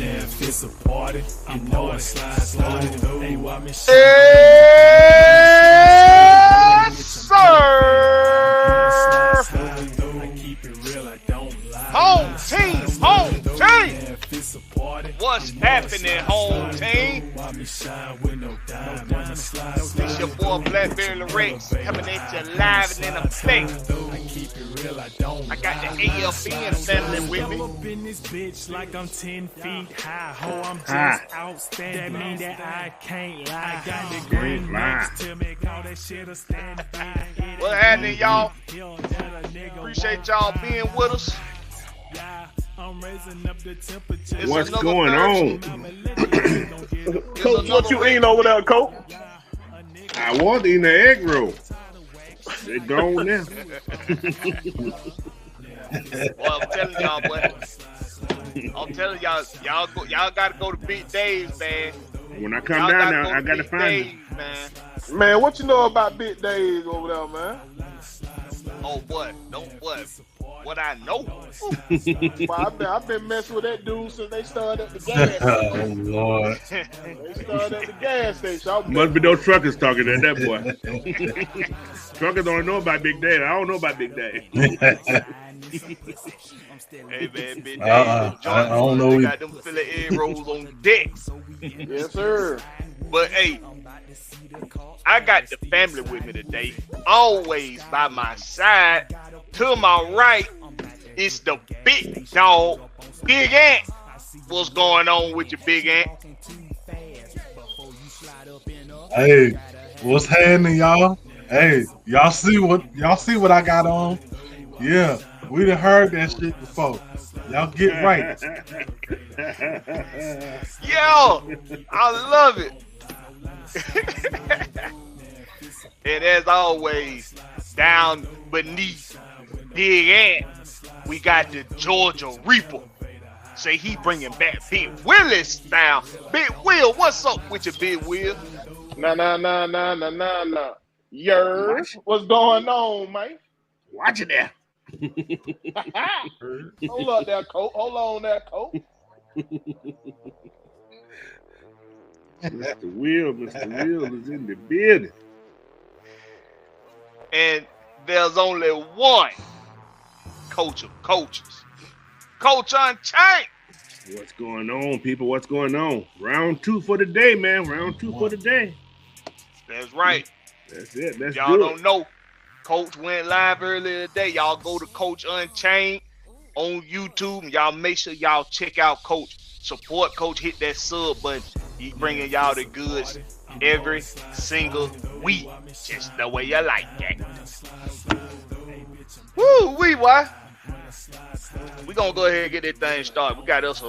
if it's a party, you know I slide through. Hey, why me shine? Yes, sir. I keep it real, I don't lie. Home team, home team. If it's a party, What's happening, home team? why me shine with no dime? It's your boy Blackberry Rex coming at you live and in effect. I keep it real, I don't I got the AFN family with me. up in this bitch like I'm 10 feet high. Ho, I'm just outstanding. That mean that I can't lie. I got the green lights to make all that shit a stand by. What happening, y'all? Appreciate y'all being with us. I'm raising up the temperature. It's What's another going on? Coach, what you eating over there, Coach? I was eating the egg roll. They gone now. Well, I'm telling y'all, boy. I'm telling y'all, y'all gotta go to Big Dave's, man. When I come Y'all down gotta there, I to gotta Big find it. Dave's, man. Man, what you know about Big Days over there, man? Oh, what? Don't what? What I know? Well, I've been messing with that dude since they started at the gas station. Oh Lord! They started at the gas station. Must be those truckers talking to that boy. Truckers don't know about Big Dad. I don't know about Big Dad. Hey, man, Big Dave. I don't know. They got them Philly egg rolls on deck. Yes, sir. But hey, I got the family with me today. Always by my side. To my right, it's the big dog, Big Ant. What's going on with your Big Ant? Hey, what's happening, y'all? Hey, y'all see what I got on? Yeah, we done heard that shit before. Y'all get right. Yo, I love it. And as always, down beneath Big Ant, we got the Georgia Reaper. Say he bringing back Big Willie style. Big Will, what's up with your Big Will? Nah. Yours, what's going on, man? Watch it there. Hold up there, Coach. Hold on there, Coach. Mr. Will is in the building. And there's only one coach of coaches. Coach Unchained. What's going on, people? What's going on? Round 2 for the day, man. Round 2 for the day. That's right. That's it. Let's Y'all do don't it. know. Coach went live earlier today. Y'all go to Coach Unchained on YouTube. And y'all make sure y'all check out Coach. Support Coach. Hit that sub button. He bringing y'all the goods every single week. Just the way you like that. Woo, why? We gonna go ahead and get this thing started. We got us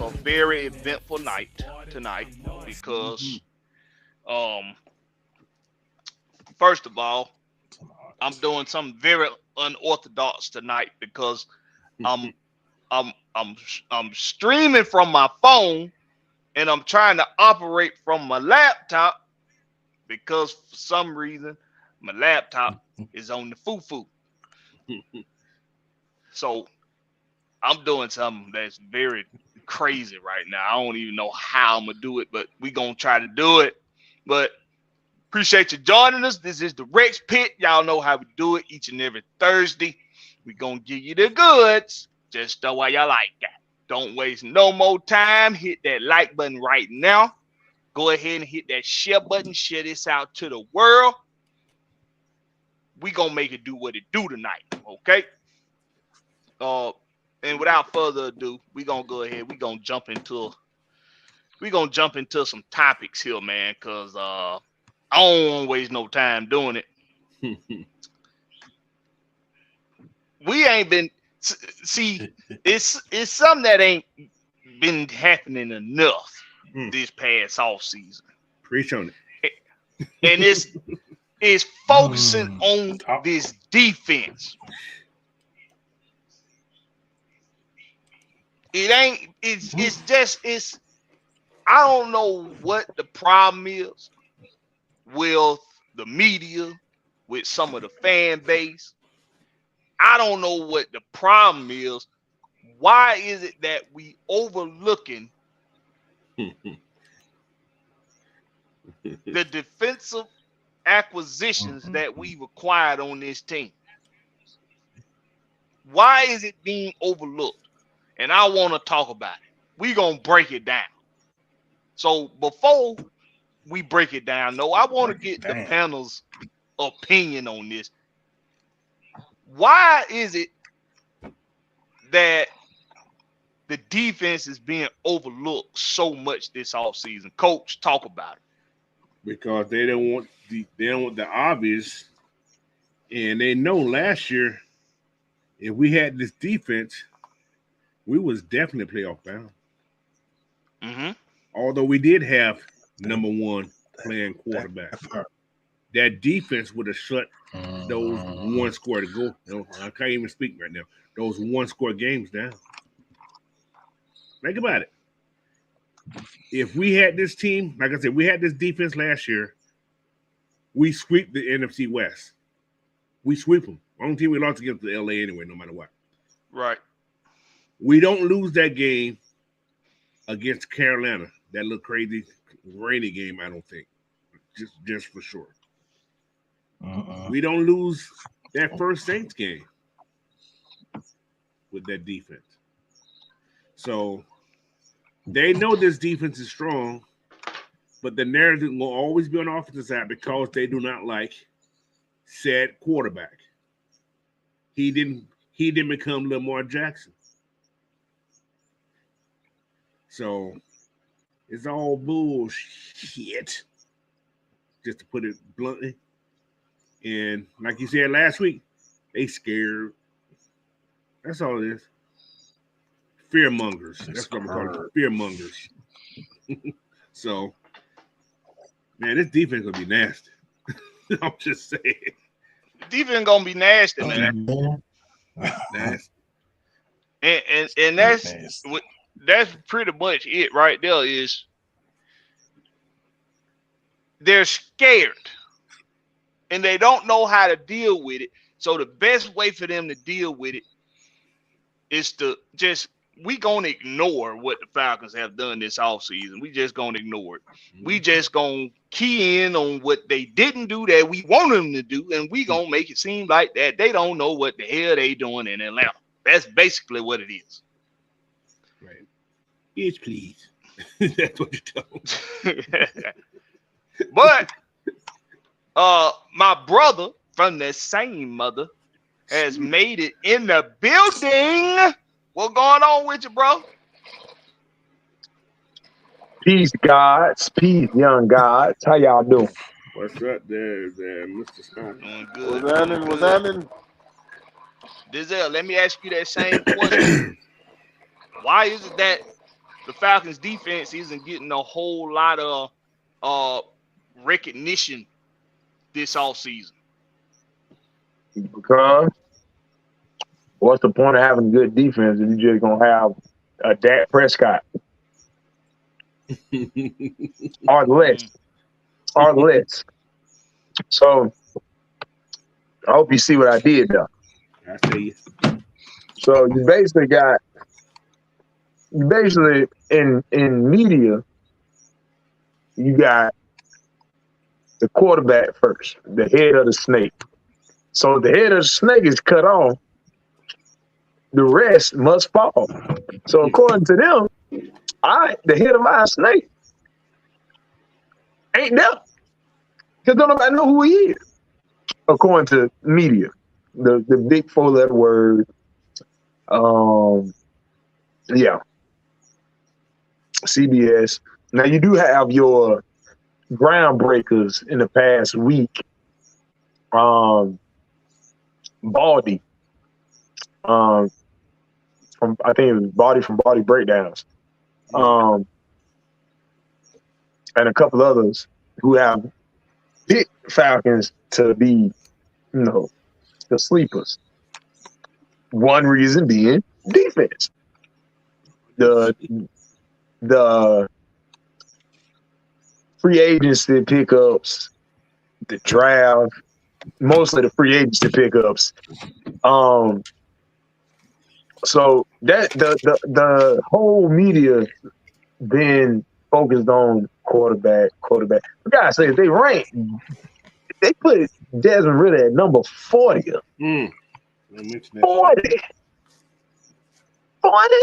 a very eventful night tonight because first of all, I'm doing something very unorthodox tonight because I'm streaming from my phone and I'm trying to operate from my laptop because for some reason my laptop is on the foo-foo. So I'm doing something that's very crazy right now. I don't even know how I'm gonna do it, but we gonna try to do it. But appreciate you joining us. This is the Rex Pit. Y'all know how we do it each and every Thursday. We gonna give you the goods just the way you like that. Don't waste no more time. Hit that like button right now. Go ahead and hit that share button. Share this out to the world. We gonna make it do what it do tonight, okay? And without further ado, we gonna go ahead. We gonna jump into some topics here, man, cause I don't want to waste no time doing it. We ain't been see. It's something that ain't been happening enough this past off season. Preach on it. And it's focusing on this defense. It's I don't know what the problem is with the media, with some of the fan base. I don't know what the problem is why is it that we overlooking the defensive acquisitions that we required on this team? Why is it being overlooked? And I want to talk about it. We're going to break it down. So before we break it down, though, I want to get the panel's opinion on this. Why is it that the defense is being overlooked so much this offseason? Coach, talk about it. Because they don't want the obvious, and they know last year if we had this defense, we was definitely playoff bound. Mm-hmm. Although we did have number one playing quarterback, that defense would have shut those one score to go. I can't even speak right now. Those one score games down. Think about it. If we had this team, like I said, we had this defense last year, we sweep the NFC West. We sweep them. Only team we lost against the LA anyway, no matter what. Right. We don't lose that game against Carolina. That little crazy rainy game, I don't think. Just for sure. We don't lose that first Saints game with that defense. So they know this defense is strong, but the narrative will always be on the offensive side because they do not like said quarterback. He didn't become Lamar Jackson. So it's all bullshit, just to put it bluntly. And like you said last week, they scared. That's all it is. Fear mongers. That's what I'm calling it. Fear mongers. So, man, this defense gonna be nasty. I'm just saying. Defense gonna be nasty, man. Nasty. And that's pretty much it right there. Is they're scared and they don't know how to deal with it. So the best way for them to deal with it is to just, we gonna ignore what the Falcons have done this offseason. We just gonna ignore it. We just gonna key in on what they didn't do that we want them to do, and we gonna make it seem like that they don't know what the hell they doing in Atlanta. That's basically what it is. Right. Yes, please. That's what you told. But my brother from the same mother has made it in the building. What going on with you, bro? Peace, gods. Peace, young gods. How y'all doing? What's up there, Mr. Scott? Doing good. What's happening? Dizel, let me ask you that same question. Why is it that the Falcons defense isn't getting a whole lot of recognition this offseason? Because what's the point of having good defense if you're just gonna have a Dak Prescott or less? So I hope you see what I did though. I see you. So you basically in media, you got the quarterback first, the head of the snake. So if the head of the snake is cut off, the rest must fall. So according to them, the head of our snake ain't there. Because don't nobody know who he is. According to media, the big 4-letter word, CBS. Now you do have your groundbreakers in the past week. Baldy, from I think it was from Body Breakdowns, and a couple others who have picked Falcons to be, the sleepers. One reason being defense. The free agency pickups, the draft, mostly the free agency pickups, So that the whole media then focused on quarterback. I gotta say, if they rank, they put Desmond Ritter at number 40. 40. 40?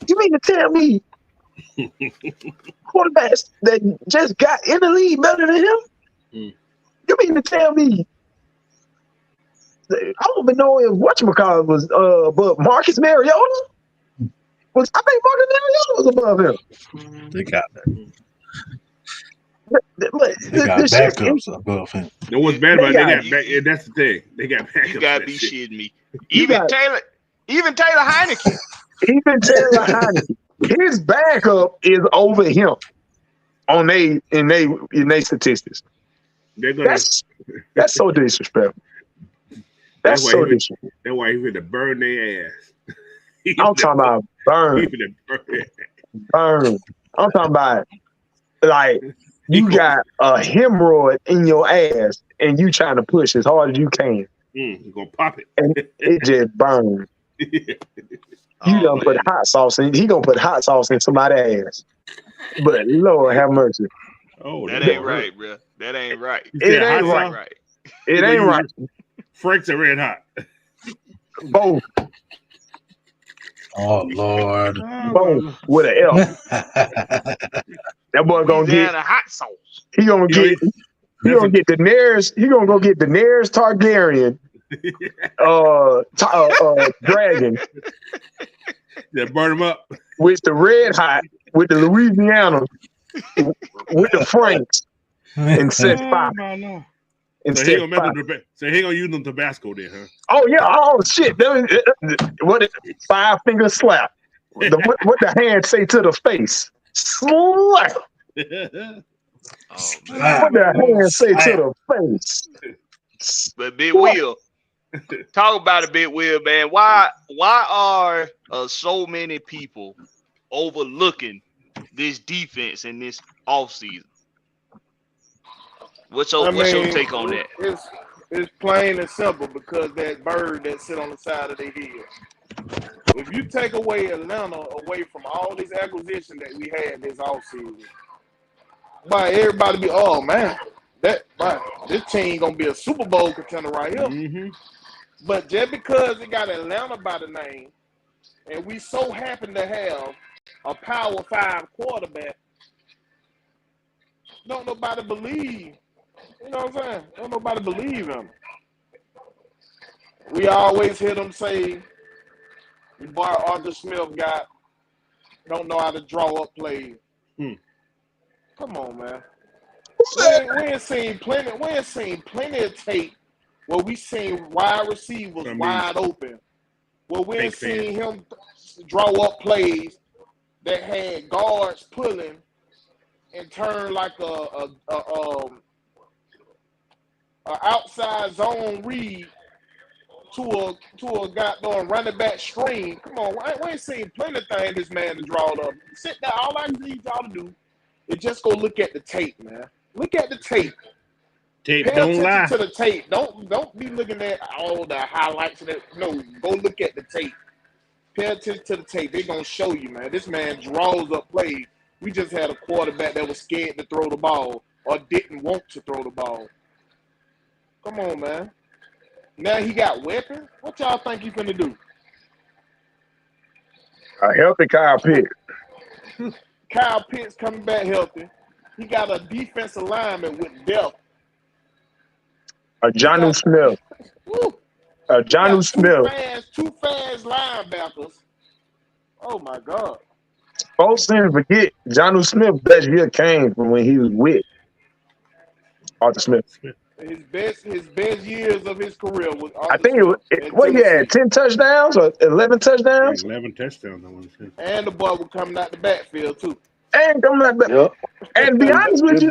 You mean to tell me quarterbacks that just got in the league better than him? You mean to tell me? I don't even know if whatchamacallit was above Marcus Mariota. I think Marcus Mariota was above him. They got that. They got backups above him. No one's bad about it. They got back. That's the thing. They got backups. You gotta be shitting me. Even Taylor Heineke. Even Taylor Heineke. His backup is over him on in they statistics. That's so disrespectful. That's so disrespectful. That's why he finna burn their ass. I'm talking about burn. Burn. I'm talking about like you got a hemorrhoid in your ass and you trying to push as hard as you can. You're gonna pop it. And it just burns. You done put hot sauce in. He gonna put hot sauce in somebody's ass. But Lord have mercy. Oh, that ain't right, bro. That ain't right. It ain't right. It ain't right. Frank's are red hot. Both. Oh Lord. Both with an L. That boy gonna get a hot sauce. He gonna get Daenerys. He gonna go get Daenerys Targaryen. Dragon. Yeah, burn him up. With the red hot, with the Louisiana, with the Franks, and set fire. So he gonna use them Tabasco then, huh? Oh yeah! Oh shit! What is 5-finger slap? What the hand say to the face? Slap. What the hand say to the face? But Big Will, talk about it, Big Will, man. Why are so many people overlooking this defense in this offseason? What's your take on that? It's plain and simple because that bird that sit on the side of the hill. If you take away Atlanta away from all this acquisition that we had this offseason, everybody be, oh man, this team gonna be a Super Bowl contender right here. Mm-hmm. But just because it got Atlanta by the name, and we so happen to have a Power 5 quarterback, don't nobody believe. You know what I'm saying? Don't nobody believe him. We always hear them say, "The boy Arthur Smith don't know how to draw up plays." Come on, man. We ain't seen plenty of tape where we seen wide receivers wide open. Where we ain't seen him draw up plays that had guards pulling and turn like a outside zone read to a goddamn running back screen. Come on, we ain't seen plenty of things this man to draw up. Sit down. All I need y'all to do is just go look at the tape, man. Look at the tape. Tape Pay don't attention lie. to the tape. Don't be looking at all the highlights of that. No, go look at the tape. Pay attention to the tape. They're gonna show you, man. This man draws up plays. We just had a quarterback that was scared to throw the ball or didn't want to throw the ball. Come on, man. Now he got weapons. What y'all think he's gonna do? A healthy Kyle Pitts. Kyle Pitts coming back healthy. He got a defensive lineman with depth. A Jonnu Smith. A Jonnu Smith. Two fast linebackers. Oh my God. Folks didn't forget Jonnu Smith's best year came from when he was with Arthur Smith. His best years of his career was Arthur I think it was what he had 10 touchdowns or 11 touchdowns. 11 touchdowns, I want to say. And the boy was coming out the backfield too. And coming out back. And be honest with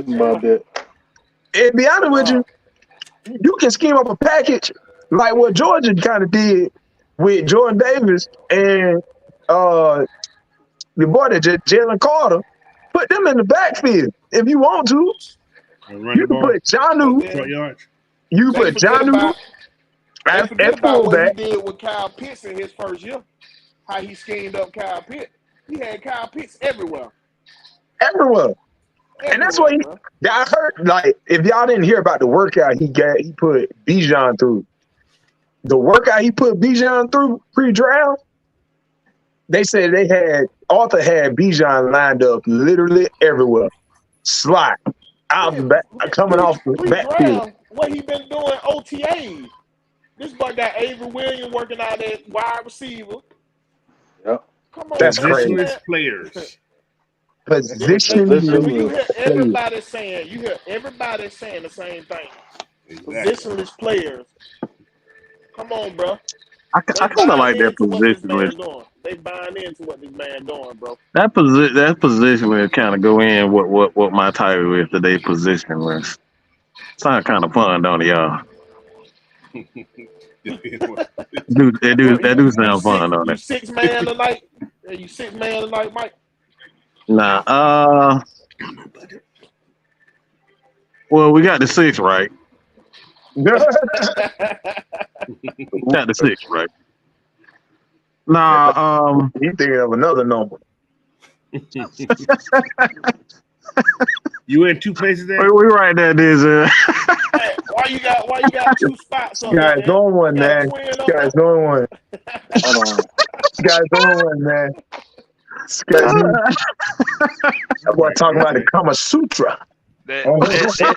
you, you can scheme up a package like what Georgia kind of did with Jordan Davis and the boy that Jalen Carter. Put them in the backfield if you want to. You can put Jonnu. You put Jonnu They forget about what he fullback did with Kyle Pitts in his first year. How he schemed up Kyle Pitts. He had Kyle Pitts everywhere. everywhere. And that's what Everywhere, I heard. Like, if y'all didn't hear about the workout he put Bijan through. The workout he put Bijan through pre-draft, they said Arthur had Bijan lined up literally everywhere. Slot, out the back, coming off the backfield. What he been doing OTAs. This boy got Avery Williams working out at wide receiver. Yep. Come on, That's man. crazy. Players. Positionless You hear everybody saying the same thing. Exactly. Positionless players. Come on, bro. I kind of like that positionless. They buying into what this man doing, bro. That positionless kind of go in what my title is today. Positionless. Sound kind of fun, don't it, y'all? That do sound fun, don't You it? 6 man tonight? You 6 man tonight, Mike? Nah. Well, we got the 6 right. We got the 6 right. Nah. You thinking of another number? You in 2 places there? We right there, this. Hey, why you got 2 spots on Guys, there? doing one, man. Guys, doing one. Hold on. Guys, doing one, man. That boy talking about the Kama Sutra. That's it.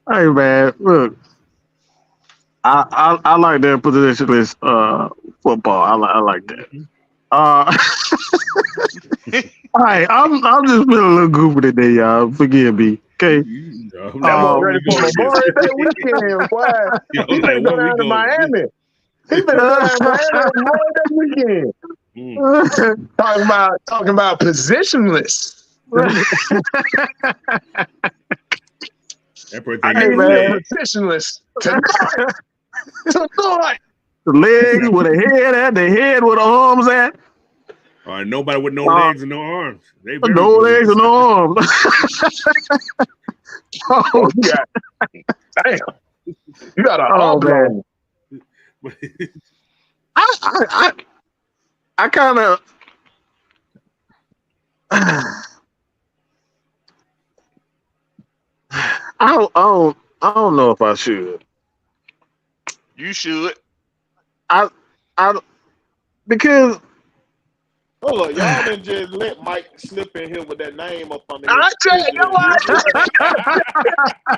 Hey man, look. I like that positionless football. I like that. All right, I'm just feeling a little goofy today, y'all. Forgive me. Okay. I'm ready for Memorial Day weekend. Why? He better go down to Miami. He better go down to Miami Memorial Day weekend. Talking about positionless. I need positionless tonight. The legs with a head at, the head with the arms at. Nobody with no legs and no arms. No legs and no arms. Oh, yeah. Damn. You got an arm. I kind of I don't know if I should. You should. Because hold on, y'all done just let Mike slip in here with that name up on the I tell you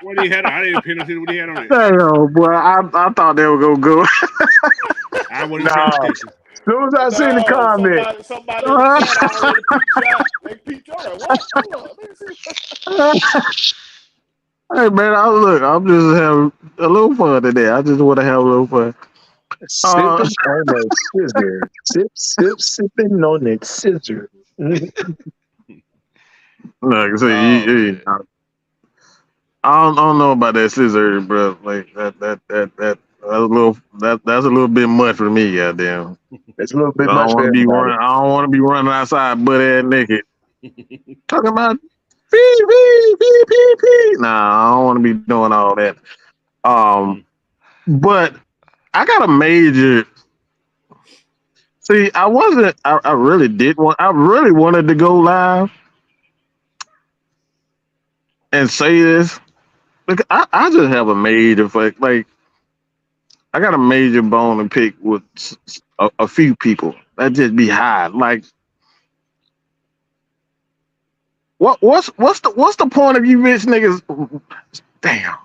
what he had. I didn't pay attention to what he had on it. Damn, boy, I thought they were gonna go. I wasn't paying attention. As soon as I seen the comment, somebody they peeped out. Hey man, I'm just having a little fun today. I just want to have a little fun. Sipping on that scissor. Sipping on that scissor. Look, see, I don't know about that scissor, bro. Like that's a little bit much for me, goddamn. It's a little bit I much. don't want to be running outside butt ass naked. Talking about pee. Nah, I don't want to be doing all that. But I got a major. See, I really wanted to go live and say this. Look, I just have a major, like, I got a major bone to pick with a few people that just be high. Like, what's the point of you rich niggas? Damn.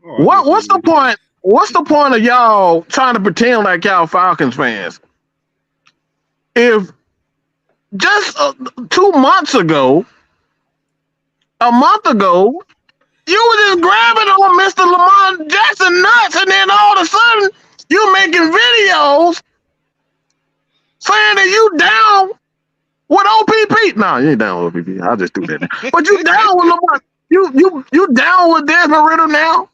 What's the point? What's the point of y'all trying to pretend like y'all Falcons fans? If just 2 months ago, a month ago, you were just grabbing on Mr. Lamar Jackson nuts, and then all of a sudden, you making videos saying that you down with OPP. No, you ain't down with OPP. I'll just do that. But you down with Lamar. You down with Desmond Ridder now?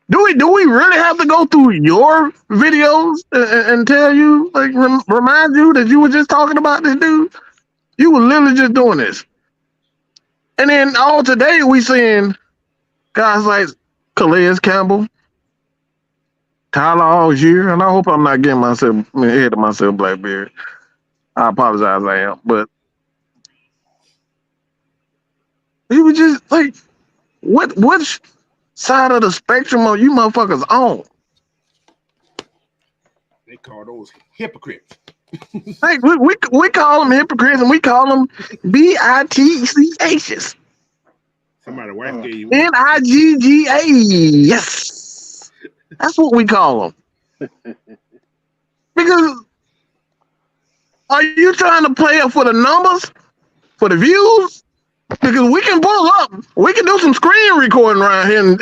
Do we really have to go through your videos and tell you, like, remind you that you were just talking about this dude? You were literally just doing this. And then all today we seeing guys like Calais Campbell, Tyler Algier, and I hope I'm not getting myself ahead of myself, Blackberry. I apologize, I am, but he was just like, which side of the spectrum are you motherfuckers on? They call those hypocrites. Like we call them hypocrites and we call them bitchs. Somebody wife gave you Nigga. Yes, that's what we call them. Because are you trying to play up for the numbers, for the views? Because we can pull up, we can do some screen recording around here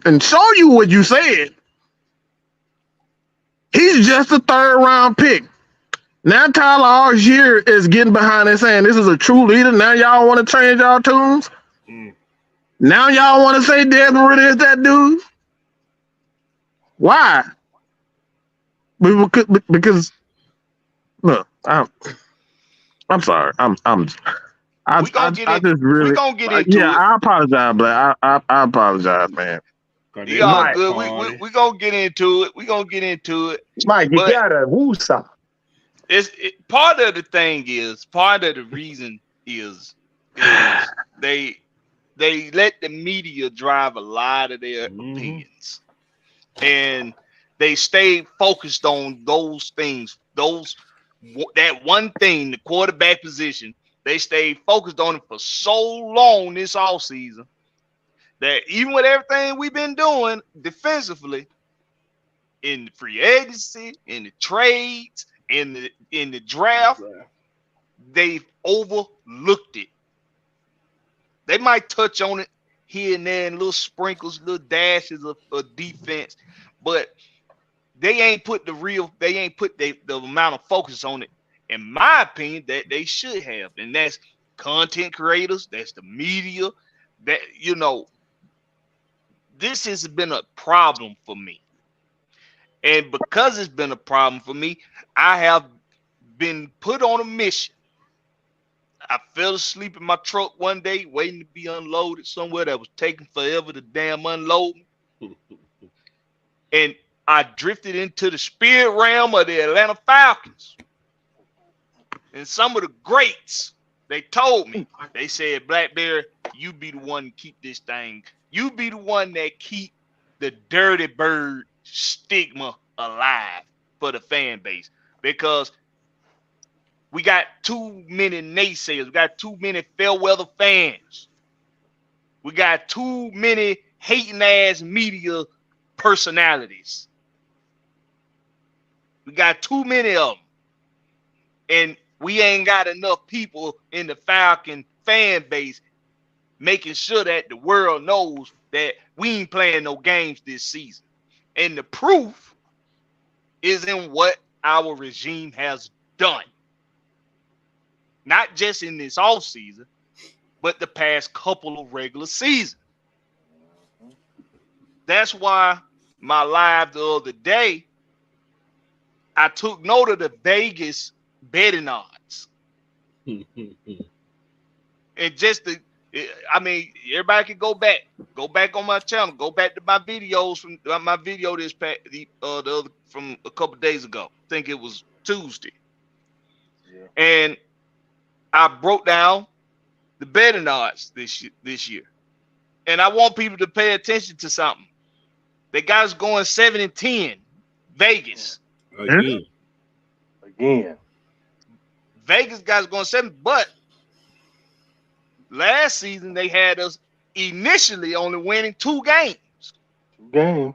and show you what you said. He's just a third round pick. Now Tyler Algier is getting behind it saying this is a true leader. Now y'all want to change y'all tunes? Now y'all want to say Desmond Ridder is that dude? Why? Because look, I'm sorry. I just really. We gonna get into it. I apologize, but I apologize, man. You all good. We gonna get into it. We gonna get into it. Mike, you gotta woosah. Part of the reason is they let the media drive a lot of their opinions, and they stay focused on those things. That one thing, the quarterback position. They stayed focused on it for so long this offseason that even with everything we've been doing defensively, in the free agency, in the trades, in the draft, they've overlooked it. They might touch on it here and there in little sprinkles, little dashes of defense, but they ain't put the amount of focus on it, in my opinion, that they should have. And that's content creators, that's the media, that, this has been a problem for me. And because it's been a problem for me, I have been put on a mission. I fell asleep in my truck one day waiting to be unloaded somewhere that was taking forever to damn unload me. And I drifted into the spirit realm of the Atlanta Falcons. And some of the greats, they told me, they said, Blackberry, you be the one to keep this thing. You be the one that keep the dirty bird stigma alive for the fan base. Because we got too many naysayers. We got too many fair weather fans. We got too many hating ass media personalities. We got too many of them. And we ain't got enough people in the Falcon fan base making sure that the world knows that we ain't playing no games this season. And the proof is in what our regime has done. Not just in this off season, but the past couple of regular seasons. That's why my live the other day, I took note of the Vegas betting odds. And just everybody can go back on my channel, go back to my videos from my video from a couple days ago. I think it was Tuesday. Yeah. And I broke down the betting odds this year. And I want people to pay attention to something. They got us going 7-10, Vegas. Again. Vegas got us going 7, but last season they had us initially only winning 2 games. 2 games.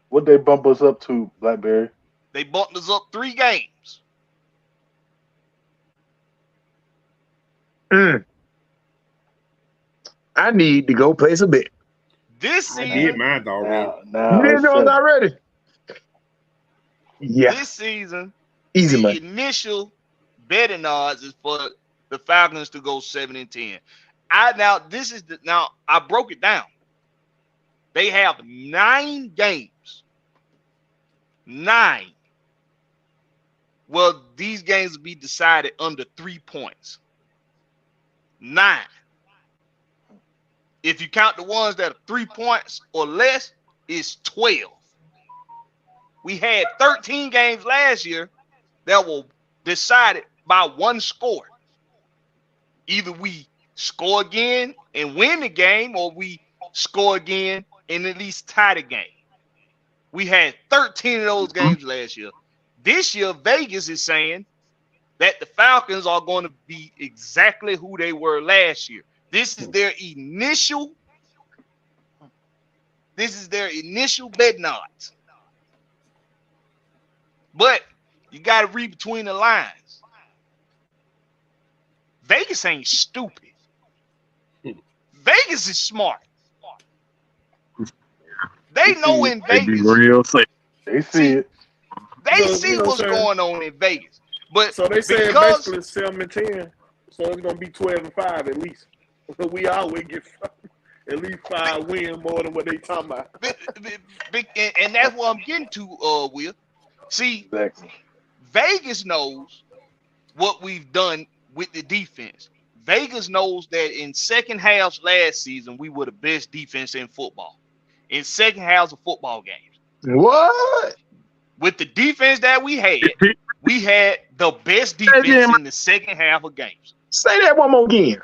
What they bump us up to, Blackberry? They bumped us up 3 games. I need to go place a bet. This season, I did mine already. You did yours already? Yeah. This season, easy the money. Initial betting odds is for the Falcons to go 7-10. I broke it down. They have 9 games. 9. Well, these games will be decided under 3 points. 9. If you count the ones that are 3 points or less, it's 12. We had 13 games last year that were decided by one score. Either we score again and win the game, or we score again and at least tie the game. We had 13 of those games last year. This year, Vegas is saying that the Falcons are going to be exactly who they were last year. This is their initial betting odds. But you got to read between the lines. Vegas ain't stupid. Vegas is smart. They know in They be Vegas. real safe. They see it. They So, see you know what's what I'm saying? going on in Vegas. But So they said because basically 7-10. So it's gonna be 12-5 at least. So we always get at least 5 wins more than what they talking about. and that's what I'm getting to, Will. See, Exactly. Vegas knows what we've done with the defense. Vegas knows that in second halves last season, we were the best defense in football. In second halves of football games. What? With the defense that we had the best defense in the second half of games. Say that one more again.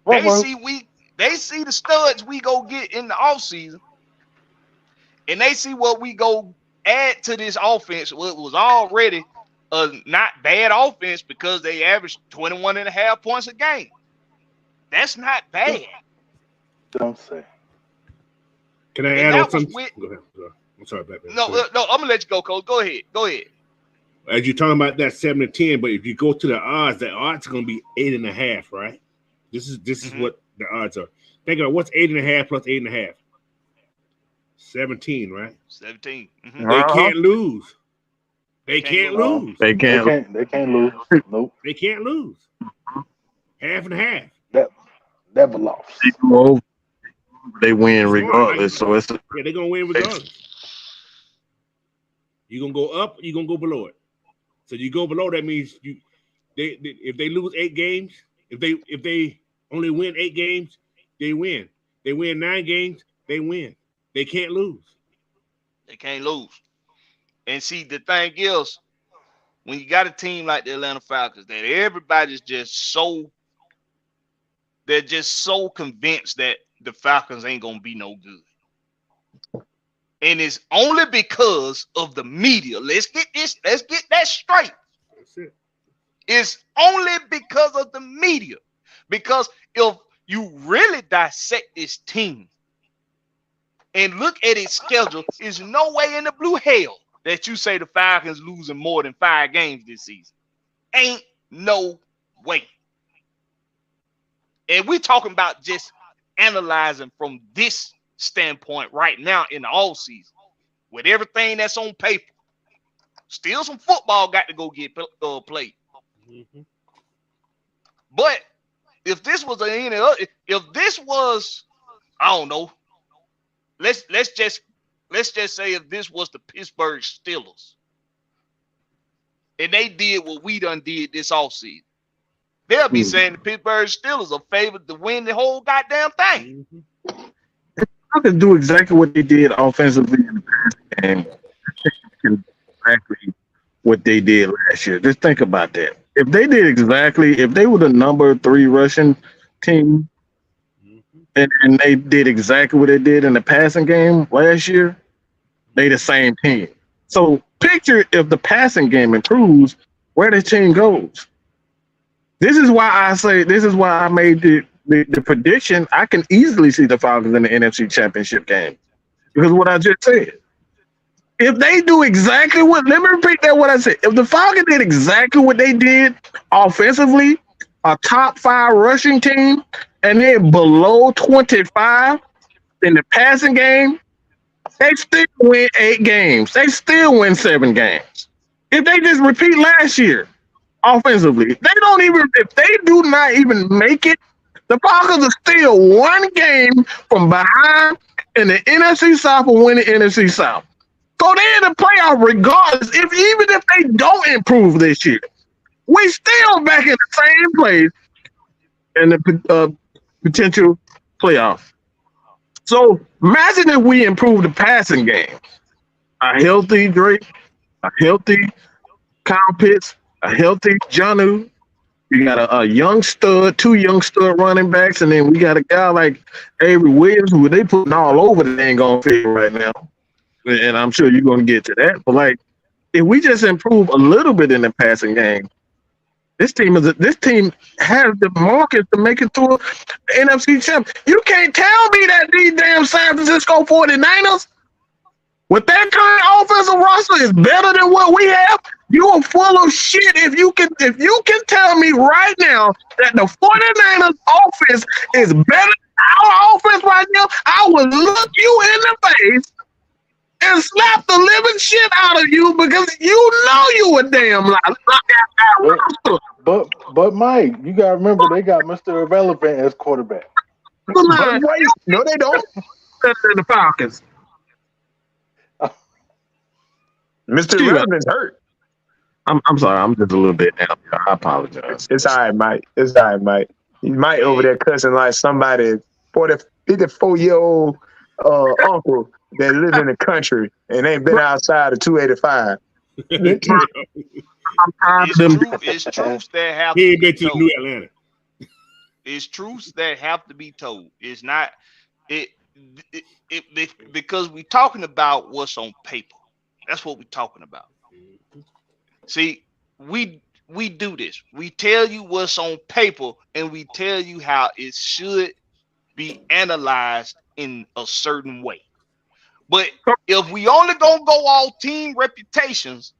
They see the studs we go get in the offseason, and they see what we go add to this offense. Well, it was already a not bad offense because they averaged 21.5 points a game. That's not bad. Don't say. Can I add on something? Go ahead. I'm sorry about that. No, I'm gonna let you go, Coach. Go ahead. As you're talking about that 7-10, but if you go to the odds are going to be 8.5, right? This is what the odds are. Think about what's 8.5 plus 8.5. 17, right? 17. Mm-hmm. They can't lose. They can't lose. They can't lose. Nope. They can't lose. Half and half. Never lost. They win regardless. So it's they're gonna win regardless. You're gonna go up, you're gonna go below it. So you go below, that means if they lose 8 games, if they only win 8 games, they win. They win 9 games, they win. They can't lose. They can't lose. And see, the thing is, when you got a team like the Atlanta Falcons, that everybody's just so convinced that the Falcons ain't gonna be no good. And it's only because of the media. Let's get that straight. That's it. It's only because of the media. Because if you really dissect this team and look at its schedule, there's no way in the blue hell that you say the Falcons losing more than 5 games this season. Ain't no way. And we're talking about just analyzing from this standpoint right now in the all season with everything that's on paper. Still some football got to go get played. Mm-hmm. But if this was I don't know, let's just say if this was the Pittsburgh Steelers and they did what we done did this offseason, they'll be saying the Pittsburgh Steelers are favored to win the whole goddamn thing. Mm-hmm. I could do exactly what they did offensively in the past game. Exactly what they did last year. Just think about that. If they were the number 3 rushing team, and they did exactly what they did in the passing game last year, they the same team. So picture if the passing game improves, where the team goes. This is why I made the prediction. I can easily see the Falcons in the NFC Championship game because of what I just said. If they do exactly let me repeat what I said. If the Falcons did exactly what they did offensively, a top 5 rushing team, and they're below 25 in the passing game, they still win 8 games. They still win 7 games. If they just repeat last year offensively, if they do not even make it, the Falcons are still 1 game from behind in the NFC South for winning NFC South. So they're in the playoff regardless. Even if they don't improve this year, we still back in the same place and the potential playoff. So imagine if we improve the passing game. A healthy Drake, a healthy Kyle Pitts, a healthy Jonnu. We got a young stud, two young stud running backs, and then we got a guy like Avery Williams who they putting all over the dang on field right now. And I'm sure you're going to get to that. But like, if we just improve a little bit in the passing game, this team has the market to make it through the NFC champ. You can't tell me that these damn San Francisco 49ers with that current offensive roster is better than what we have. You are full of shit if you can tell me right now that the 49ers offense is better than our offense right now, I will look you in the face and slap the living shit out of you because you know you a damn lie. But Mike, you gotta remember they got Mr. Irrelevant as quarterback. But wait, no, they don't. The Falcons. Mr. Irrelevant's hurt. I'm sorry, I'm just a little bit down. I apologize. It's all right, Mike. It's all right, Mike. You might over there cussing like somebody 54-year-old uncle that live in the country and ain't been outside of 285. It's truths that have He to ain't be been to told. New Atlanta. It's truths that have to be told. It's not it because we're talking about what's on paper. That's what we're talking about. See, we do this. We tell you what's on paper and we tell you how it should be analyzed in a certain way. But if we only gonna go all team reputations,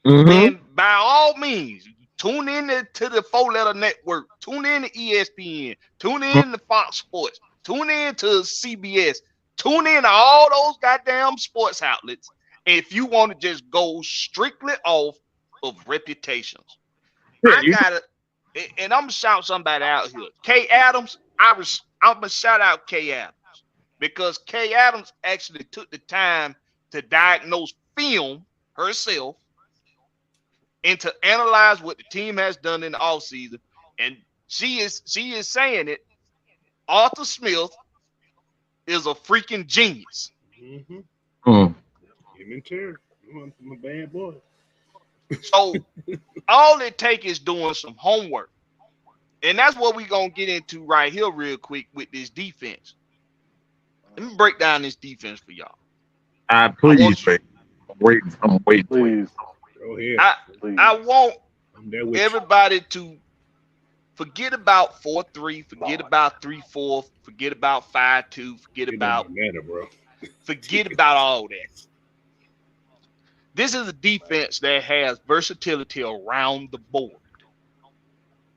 then by all means, tune in to the 4-letter network, tune in to ESPN, tune in to Fox Sports, tune in to CBS, tune in to all those goddamn sports outlets. If you want to just go strictly off of reputations, I gotta, and I'm gonna shout somebody out here. Kay Adams, I'm gonna shout out Kay Adams because Kay Adams actually took the time to diagnose film herself and to analyze what the team has done in the offseason. And she is saying it. Arthur Smith is a freaking genius. Him and Terry. I'm a bad boy. So all it takes is doing some homework. And that's what we're going to get into right here real quick with this defense. Let me break down this defense for y'all. Please, I'm waiting. Please. Go ahead. I want everybody to forget about 4-3, forget about 3-4, forget about 5-2, forget about all that. This is a defense that has versatility around the board.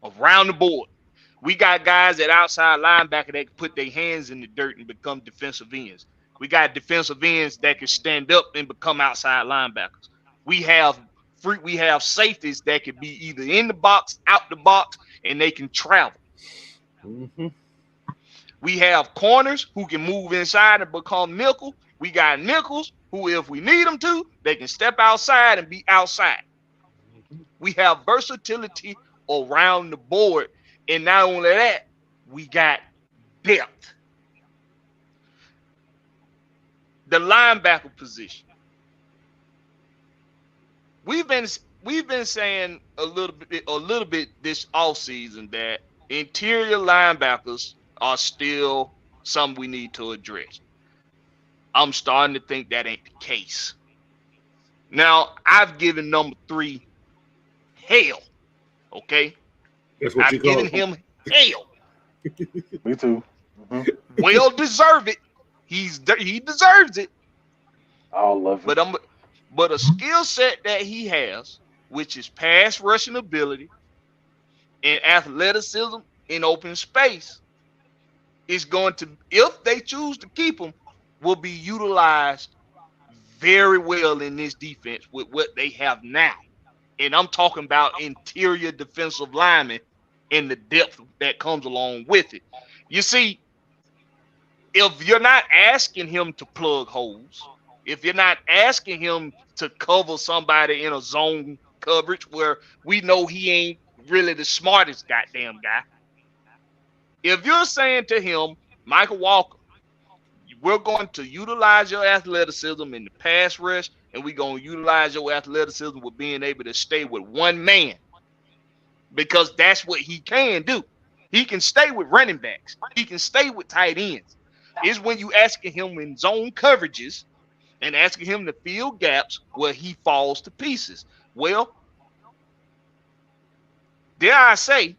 Around the board. We got guys at outside linebacker that can put their hands in the dirt and become defensive ends. We got defensive ends that can stand up and become outside linebackers. We have safeties that can be either in the box, out the box, and they can travel. We have corners who can move inside and become nickel. We got nickels who, if we need them to, they can step outside and be outside. We have versatility around the board. And not only that, we got depth. The linebacker position. We've been saying a little bit this offseason that interior linebackers are still something we need to address. I'm starting to think that ain't the case. Now, I've given number 3 hell. Okay? That's what I've given him hell. Me too. Well deserved it. He deserves it. I love it. But a skill set that he has, which is pass rushing ability and athleticism in open space, is going to, if they choose to keep him, will be utilized very well in this defense with what they have now. And I'm talking about interior defensive linemen and the depth that comes along with it. You see, if you're not asking him to plug holes, if you're not asking him to cover somebody in a zone coverage where we know he ain't really the smartest goddamn guy, If you're saying to him, Michael Walker, we're going to utilize your athleticism in the pass rush, and we're going to utilize your athleticism with being able to stay with one man, because that's what he can do. He can stay with running backs. He can stay with tight ends. It's when you asking him in zone coverages and asking him to fill gaps where he falls to pieces. Well, dare I say,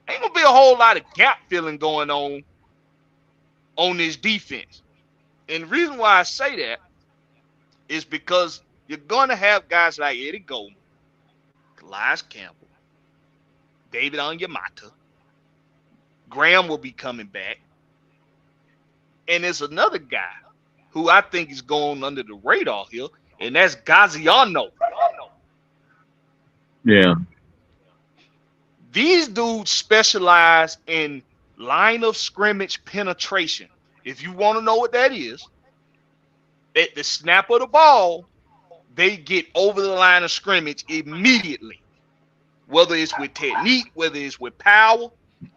ain't gonna be a whole lot of gap filling going on this defense. And the reason why I say that is because you're gonna have guys like Eddie Goldman, Calais Campbell, David Onyemata. Graham will be coming back. And there's another guy who I think is going under the radar here, and that's Gaziano. Yeah. These dudes specialize in line of scrimmage penetration. If you want to know what that is, at the snap of the ball, they get over the line of scrimmage immediately. Whether it's with technique, whether it's with power,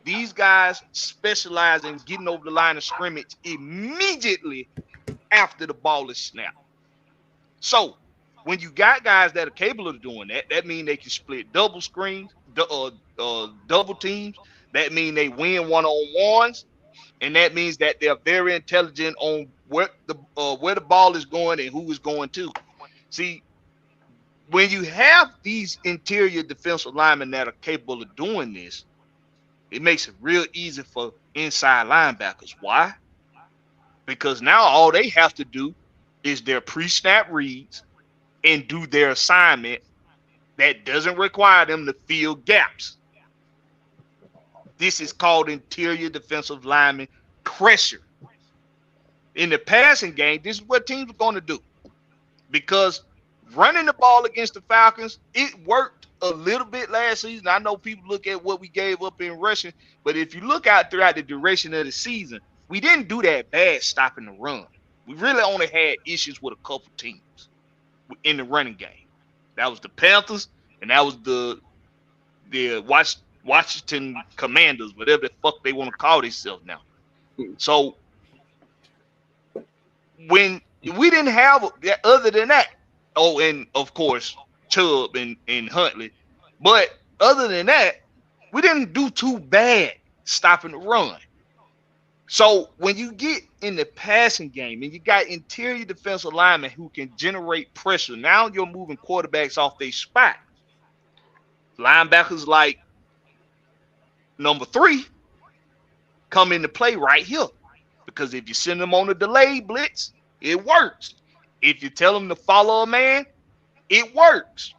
these guys specialize in getting over the line of scrimmage immediately after the ball is snapped. So when you got guys that are capable of doing that, that means they can split double screens, double teams. That means they win one-on-ones, and that means that they're very intelligent on where the ball is going and who is going to. See, when you have these interior defensive linemen that are capable of doing this, it makes it real easy for inside linebackers. Why? Because now all they have to do is their pre-snap reads and do their assignment that doesn't require them to fill gaps. This is called interior defensive lineman pressure. In the passing game, this is what teams are going to do. Because running the ball against the Falcons, it worked a little bit last season. I know people look at what we gave up in rushing, but if you look out throughout the duration of the season, we didn't do that bad stopping the run. We really only had issues with a couple teams in the running game. That was the Panthers, and that was the Washington Commanders, whatever the fuck they want to call themselves now. So when we didn't have other than that, oh, and of course Chubb and Huntley, but other than that, we didn't do too bad stopping the run. So when you get in the passing game and you got interior defensive linemen who can generate pressure, now you're moving quarterbacks off their spot. Linebackers like number 3 come into play right here, because if you send them on a delayed blitz, it works. If you tell them to follow a man, it works.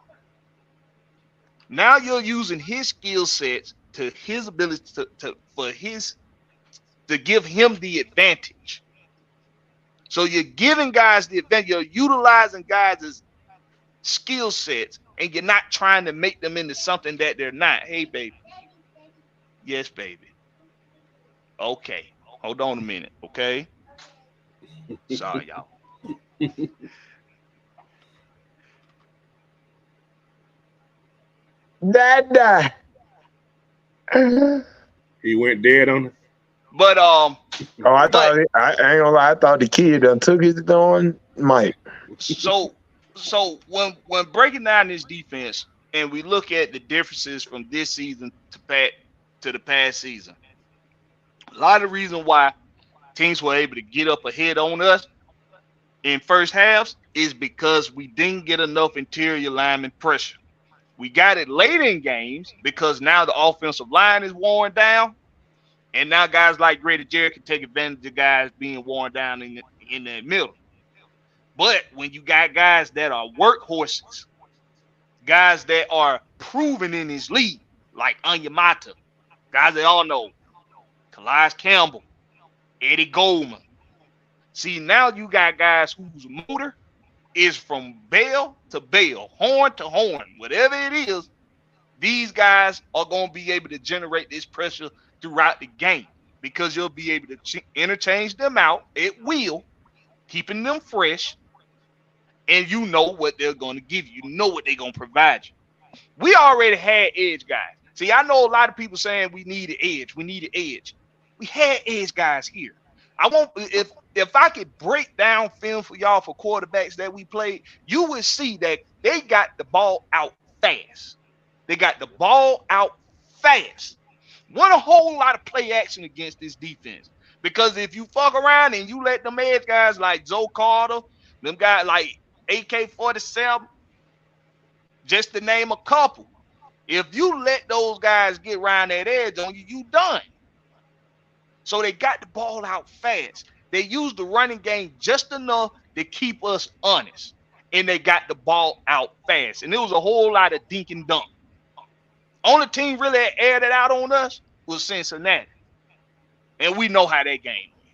Now you're using his skill sets to his ability to give him the advantage. So you're giving guys the advantage. You're utilizing guys' skill sets, and you're not trying to make them into something that they're not. Hey, baby. Yes, baby. Okay. Hold on a minute, okay? Sorry, y'all. Dada. He went dead on it. But I thought I ain't gonna lie, I thought the kid done took his on mic. So when breaking down this defense and we look at the differences from this season to the past season, a lot of the reason why teams were able to get up ahead on us in first halves is because we didn't get enough interior lineman pressure. We got it late in games because now the offensive line is worn down, and now guys like Grady Jarrett can take advantage of guys being worn down in the middle. But when you got guys that are workhorses, guys that are proven in this league, like Onyemata, guys they all know, Calais Campbell, Eddie Goldman. See, now you got guys whose motor is from bell to bell, horn to horn, whatever it is. These guys are going to be able to generate this pressure throughout the game because you'll be able to interchange them out at will, keeping them fresh, and you know what they're going to give you. You know what they're going to provide you. We already had edge guys. See, I know a lot of people saying we need an edge. We need an edge. We had edge guys here. I won't if I could break down film for y'all for quarterbacks that we played, you would see that they got the ball out fast. They got the ball out fast. Want a whole lot of play action against this defense. Because if you fuck around and you let them edge guys like Joe Carter, them guys like AK-47, just to name a couple, if you let those guys get around that edge on you, you done. So they got the ball out fast. They used the running game just enough to keep us honest. And they got the ball out fast. And it was a whole lot of dink and dunk. Only team really that aired it out on us was Cincinnati. And we know how that game went.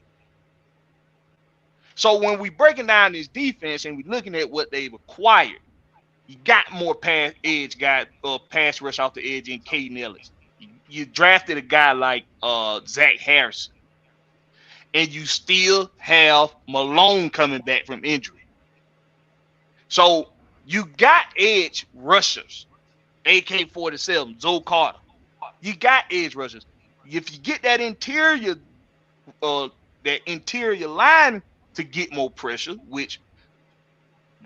So when we breaking down this defense and we looking at what they've acquired, you got more pass edge guys, pass rush off the edge in Caden Ellis. You drafted a guy like Zach Harrison, and you still have Malone coming back from injury. So you got edge rushers, AK-47, Joe Carter. You got edge rushers. If you get that interior line to get more pressure, which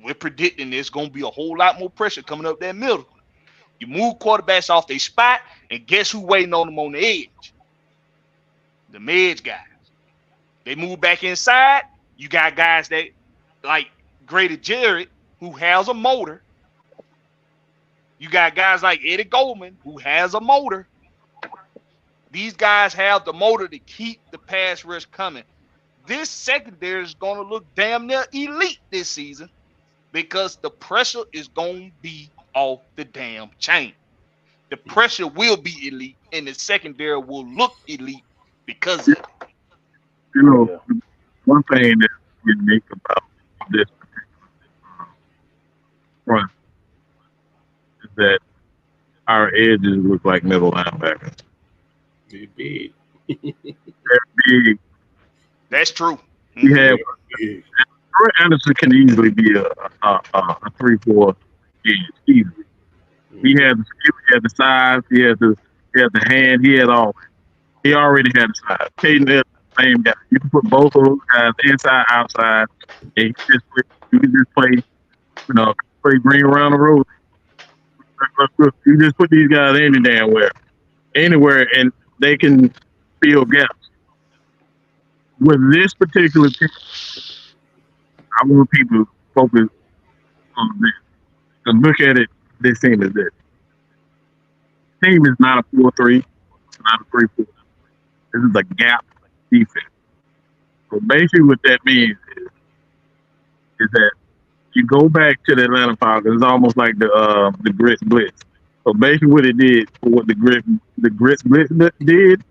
we're predicting there's going to be a whole lot more pressure coming up that middle. You move quarterbacks off their spot, and guess who waiting on them on the edge? The edge guys. They move back inside. You got guys that like Grady Jarrett, who has a motor. You got guys like Eddie Goldman, who has a motor. These guys have the motor to keep the pass rush coming. This secondary is going to look damn near elite this season because the pressure is going to be off the damn chain. The pressure will be elite, and the secondary will look elite because of it. You know, one thing that's unique about this front is that our edges look like middle linebackers. They're big. They're big. That's true. We have Troy Anderson can easily be a 3-4 edge easily. He has the skill, he has the size, he has the hand, he had all. He already had the size. Caden is the same guy. You can put both of those guys inside, outside, and you can just play, play green around the road. You just put these guys anywhere, and they can fill gaps. With this particular team, I want people to focus on this. And look at it, this team is this. Team is not a 4-3, it's not a 3-4. This is a gap defense. So basically what that means is that you go back to the Atlanta Falcons, it's almost like the Grits Blitz. So basically what it did, what the Grits Blitz did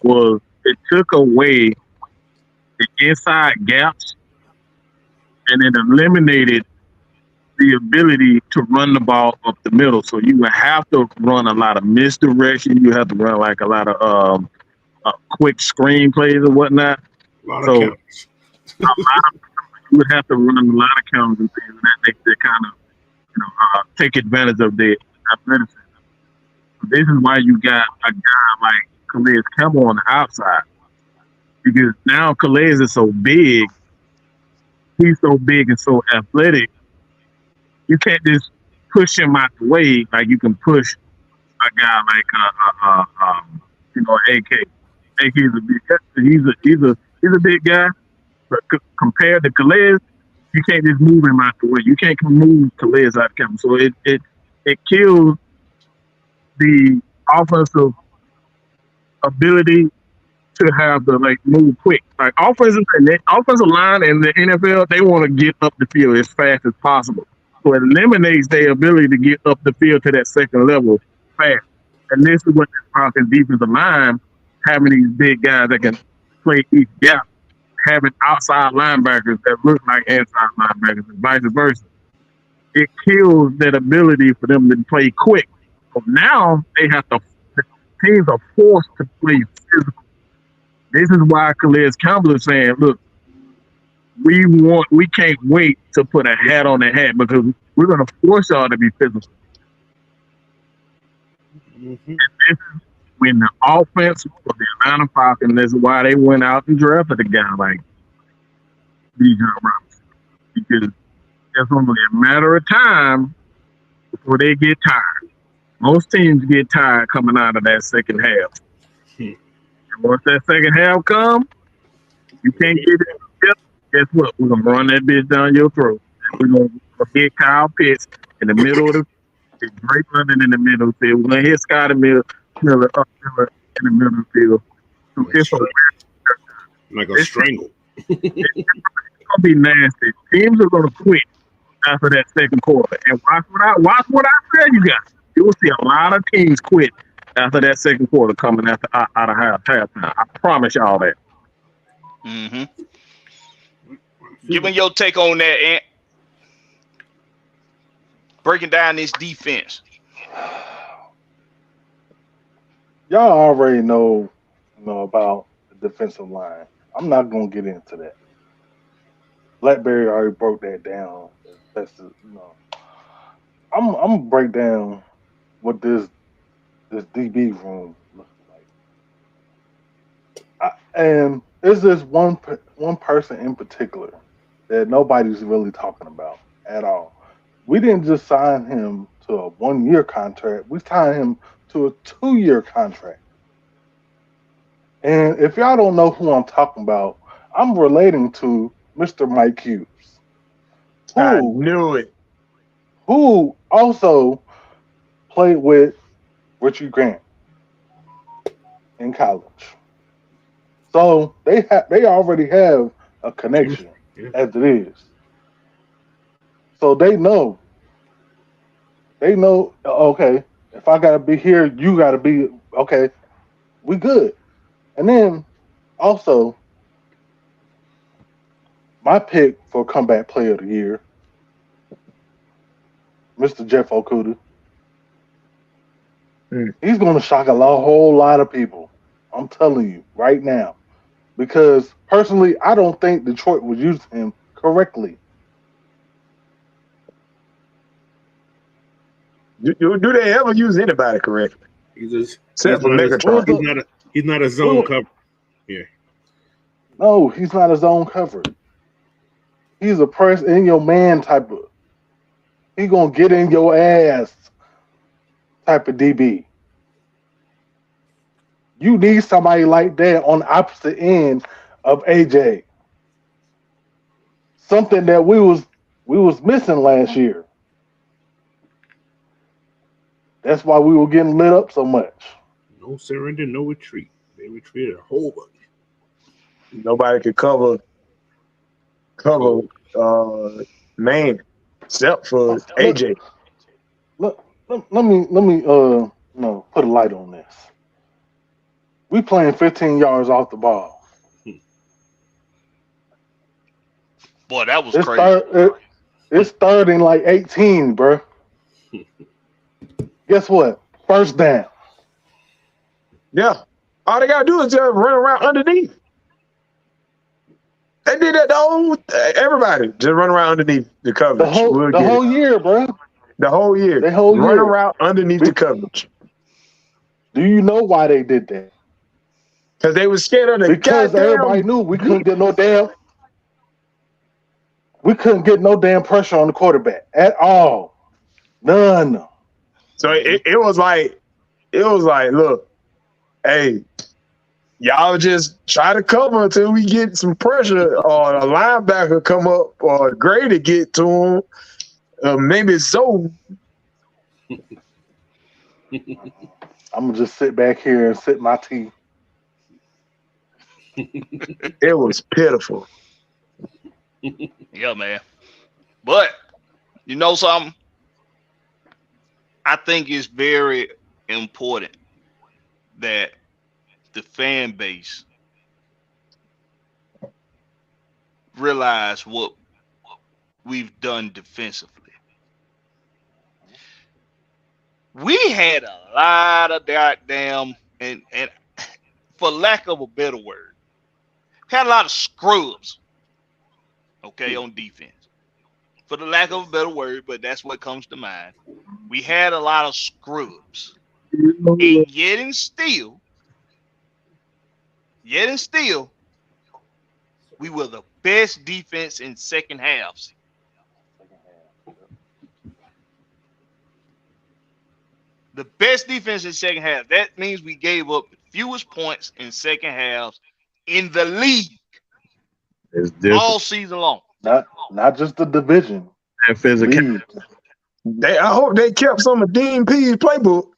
was it took away the inside gaps and it eliminated the ability to run the ball up the middle. So you would have to run a lot of misdirection. You have to run like a lot of quick screen plays or whatnot. You would have to run a lot of counters and things that makes it kind of take advantage of their athleticism. This is why you got a guy like Calais Campbell on the outside. Because now Calais is so big, he's so big and so athletic, you can't just push him out the way like you can push a guy like AK. AK is a big. He's a big guy, but compared to Calais, you can't just move him out the way. You can't move Calais out the camera. So it kills the offensive ability to have the move quick. Like offensive line in the NFL, they want to get up the field as fast as possible. So it eliminates their ability to get up the field to that second level fast. And this is what this Falcons defensive line, having these big guys that can play each gap, having outside linebackers that look like inside linebackers and vice versa. It kills that ability for them to play quick. So now the teams are forced to play physical. This is why Calais Campbell is saying, look, we can't wait to put a hat on the hat because we're going to force y'all to be physical. Mm-hmm. And this is when the offense or the Atlanta Falcons. That's why they went out and drafted a guy like Bijan Robinson. Because it's only a matter of time before they get tired. Most teams get tired coming out of that second half. And once that second half comes, you can't get it. Guess what? We're gonna run that bitch down your throat. We're gonna hit Kyle Pitts in the middle of the Drake London in the middle of the field. We're gonna hit Scotty Miller in the middle of the field. So it's like a strangle. It's gonna be nasty. Teams are gonna quit after that second quarter. And watch what I tell you guys. You will see a lot of teams quit after that second quarter coming out of halftime. I promise y'all that. Mm-hmm. Give me your take on that, Ant. Breaking down this defense. Y'all already know about the defensive line. I'm not gonna get into that. Blackberry already broke that down. I'm gonna break down what this DB room looks like. And it's this one person in particular that nobody's really talking about at all. We didn't just sign him to a 1-year contract. We signed him to a 2-year contract. And if y'all don't know who I'm talking about, I'm relating to Mr. Mike Hughes. I knew it. Who also played with Richie Grant in college. So they already have a connection as it is. So they know, okay, if I gotta be here, you gotta be okay, we good. And then also my pick for comeback player of the year, Mr. Jeff Okudah. He's gonna shock a whole lot of people. I'm telling you right now. Because personally, I don't think Detroit was using him correctly. Do they ever use anybody correctly? He's not a zone cover. Yeah. No, he's not a zone cover. He's a press in your man type of. He gonna get in your ass type of DB. You need somebody like that on the opposite end of AJ. Something that we was missing last year. That's why we were getting lit up so much. No surrender, no retreat. They retreated a whole bunch. Nobody could cover man except for AJ. Let me put a light on this. We playing 15 yards off the ball. Boy, that was crazy. It's third and like 18, bro. Guess what? First down. Yeah. All they gotta do is just run around underneath. They did that everybody just run around underneath the coverage. The whole year, bro. The whole year. Run around underneath the coverage. Do you know why they did that? Because they was scared of the Because everybody knew we couldn't get no damn pressure on the quarterback at all. None. So it was like, look, hey, y'all just try to cover until we get some pressure, or a linebacker come up, or a Grady get to him. Maybe it's so. I'm gonna just sit back here and sip my tea. It was pitiful. Yeah, man. But you know something? I think it's very important that the fan base realize what we've done defensively. We had a lot of goddamn, and for lack of a better word, had a lot of scrubs, okay, on defense. For the lack of a better word, but that's what comes to mind. We had a lot of scrubs. And yet and still, Yet and still, we were the best defense in second halves. The best defense in second half. That means we gave up the fewest points in second halves in the league all season long. Not just the division. And physical. I hope they kept some of Dean P's playbook.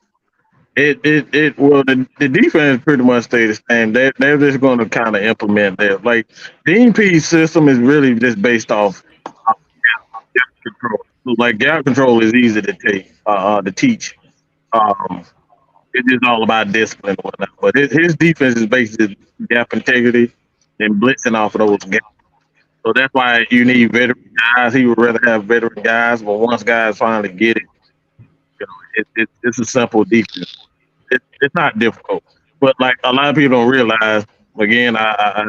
Well, the defense pretty much stayed the same. They're just going to kind of implement that. Like Dean P's system is really just based off gap control. Like gap control is easy to teach. It's just all about discipline and whatnot. But his defense is basically gap integrity and blitzing off of those gaps. So that's why you need veteran guys. He would rather have veteran guys, but once guys finally get it, it's a simple defense. It's not difficult. But like a lot of people don't realize, again, I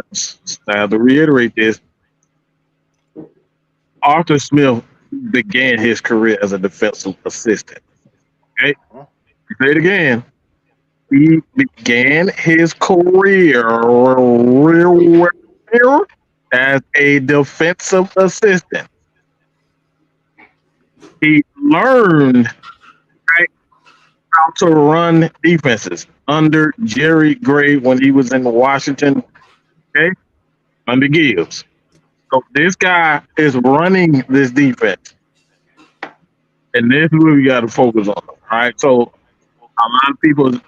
have to reiterate this. Arthur Smith began his career as a defensive assistant. Okay? Say it again. He began his career as a defensive assistant. He learned how to run defenses under Jerry Gray when he was in Washington, okay, under Gibbs. So this guy is running this defense. And this is what we got to focus on. All right. So a lot of people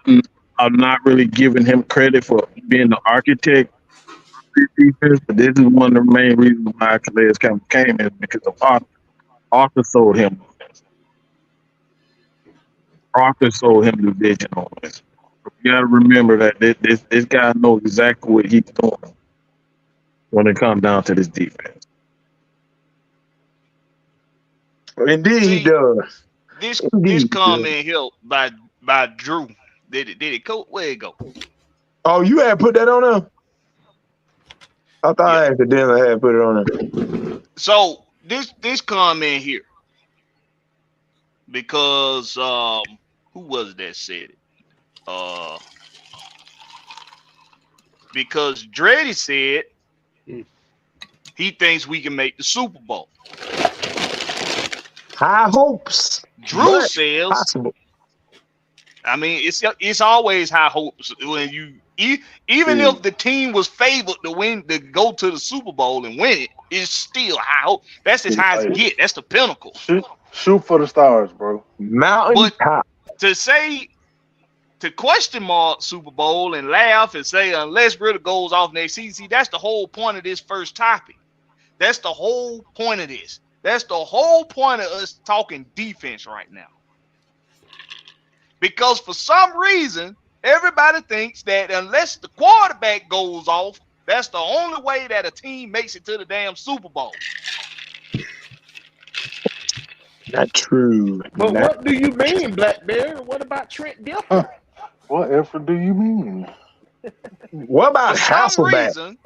are not really giving him credit for being the architect of this defense, but this is one of the main reasons why Calais Campbell came is because of Arthur. Arthur sold him. Arthur sold him the vision on this. You got to remember that this guy knows exactly what he's doing when it comes down to this defense. Indeed, he does. This comment here by Drew. Did it go? Where it go? Oh, you had put that on there? I thought I accidentally had put it on there. So this comment here, because who was it that said it? Because Dreddy said he thinks we can make the Super Bowl. High hopes. Drew says possible. I mean, it's always high hopes when you even if the team was favored to go to the Super Bowl and win it, it's still high hope. That's as high as it get. That's the pinnacle. Shoot for the stars, bro. Mountain top. To question mark Super Bowl and laugh and say unless Ridder goes off next season, see, that's the whole point of this first topic. That's the whole point of this. That's the whole point of us talking defense right now. Because for some reason, everybody thinks that unless the quarterback goes off, that's the only way that a team makes it to the damn Super Bowl. Not true. But what do you mean, Blackberry? What about Trent Dilfer? Whatever do you mean? What about Hasselbeck?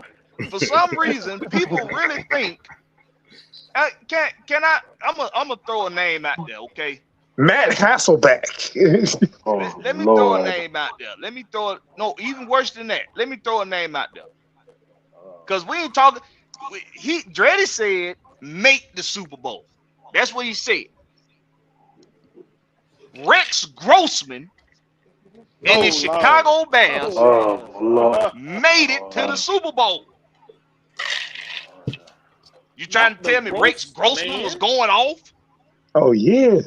For some reason, people really think. Can I? I'm gonna throw a name out there, okay? Matt Hasselbeck. Let me throw a name out there. Let me throw it. No, even worse than that. Let me throw a name out there. Because we ain't talking. Dreddy said make the Super Bowl. That's what he said. Rex Grossman and the Chicago Bears made it to the Super Bowl. You trying to tell me Rex Grossman was going off? Oh, yeah.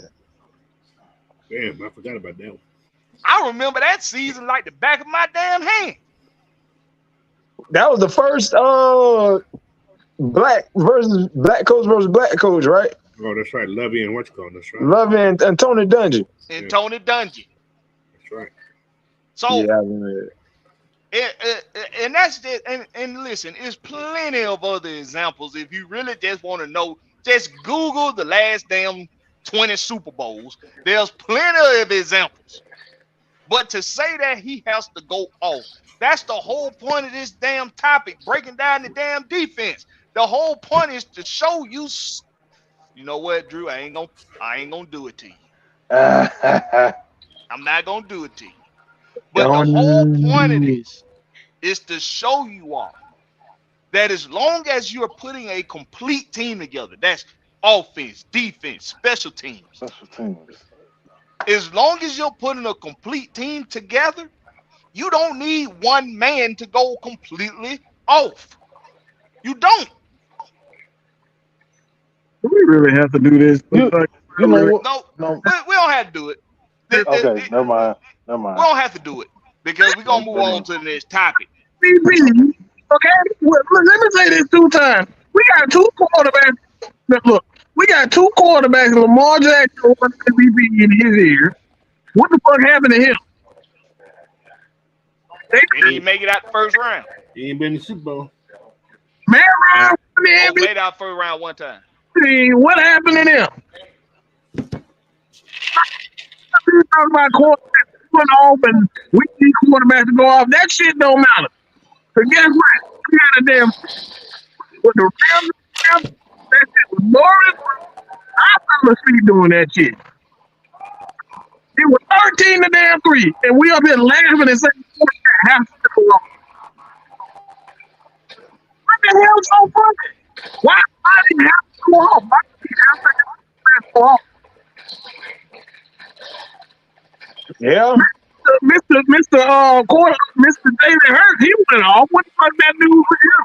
Damn, I forgot about that one. I remember that season like the back of my damn hand. That was the first black coach versus black coach, right? Oh, that's right. Lovey and what's called that's right. Lovey and Tony Dungy. And Tony Dungy. That's right. So yeah, and that's it. And listen, there's plenty of other examples. If you really just want to know, just Google the last damn 20 Super Bowls. There's plenty of examples. But to say that he has to go off, that's the whole point of this damn topic, breaking down the damn defense. The whole point is to show you, you know what, Drew, I ain't gonna do it to you. I'm not gonna do it to you. But the whole point of this is to show you all that as long as you're putting a complete team together, that's offense, defense, special teams. Special teams. As long as you're putting a complete team together, you don't need one man to go completely off. You don't. Do we really have to do this? You know what? No, No. we don't have to do it. Okay, never mind. We don't have to do it because we're going to move on to the next topic. Okay, well, let me say this 2 times. We got 2 quarterbacks. Look, we got 2 quarterbacks. Lamar Jackson won MVP in his ear. What the fuck happened to him? They didn't make it out the first round. He ain't been in the Super Bowl. Man, Ryan, made out first round one time. What happened to them? We talking about quarterbacks going off and we need quarterbacks to go off. That shit don't matter. So guess what? We got a damn with the Rams. That shit was boring. I fell asleep doing that shit. It was 13 to damn 3, and we up here laughing and saying, "Have to go on." What the hell's so funny? Why did he have to go off? Why did he have to go off? Yeah. Mr. David Hurt, he went off. What the fuck that dude with him?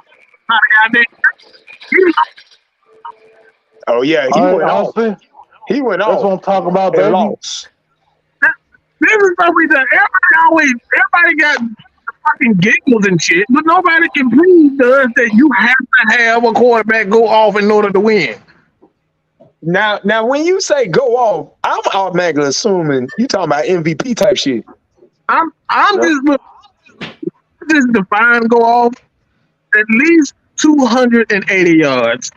Oh yeah, he went off. He went off. That's what I'm talking about, baby. Lost. This is what we done. Everybody got fucking giggles and shit, but nobody can prove to us that you have to have a quarterback go off in order to win. Now, when you say go off, I'm automatically assuming you talking about MVP type shit. I'm just define go off at least 280 yards,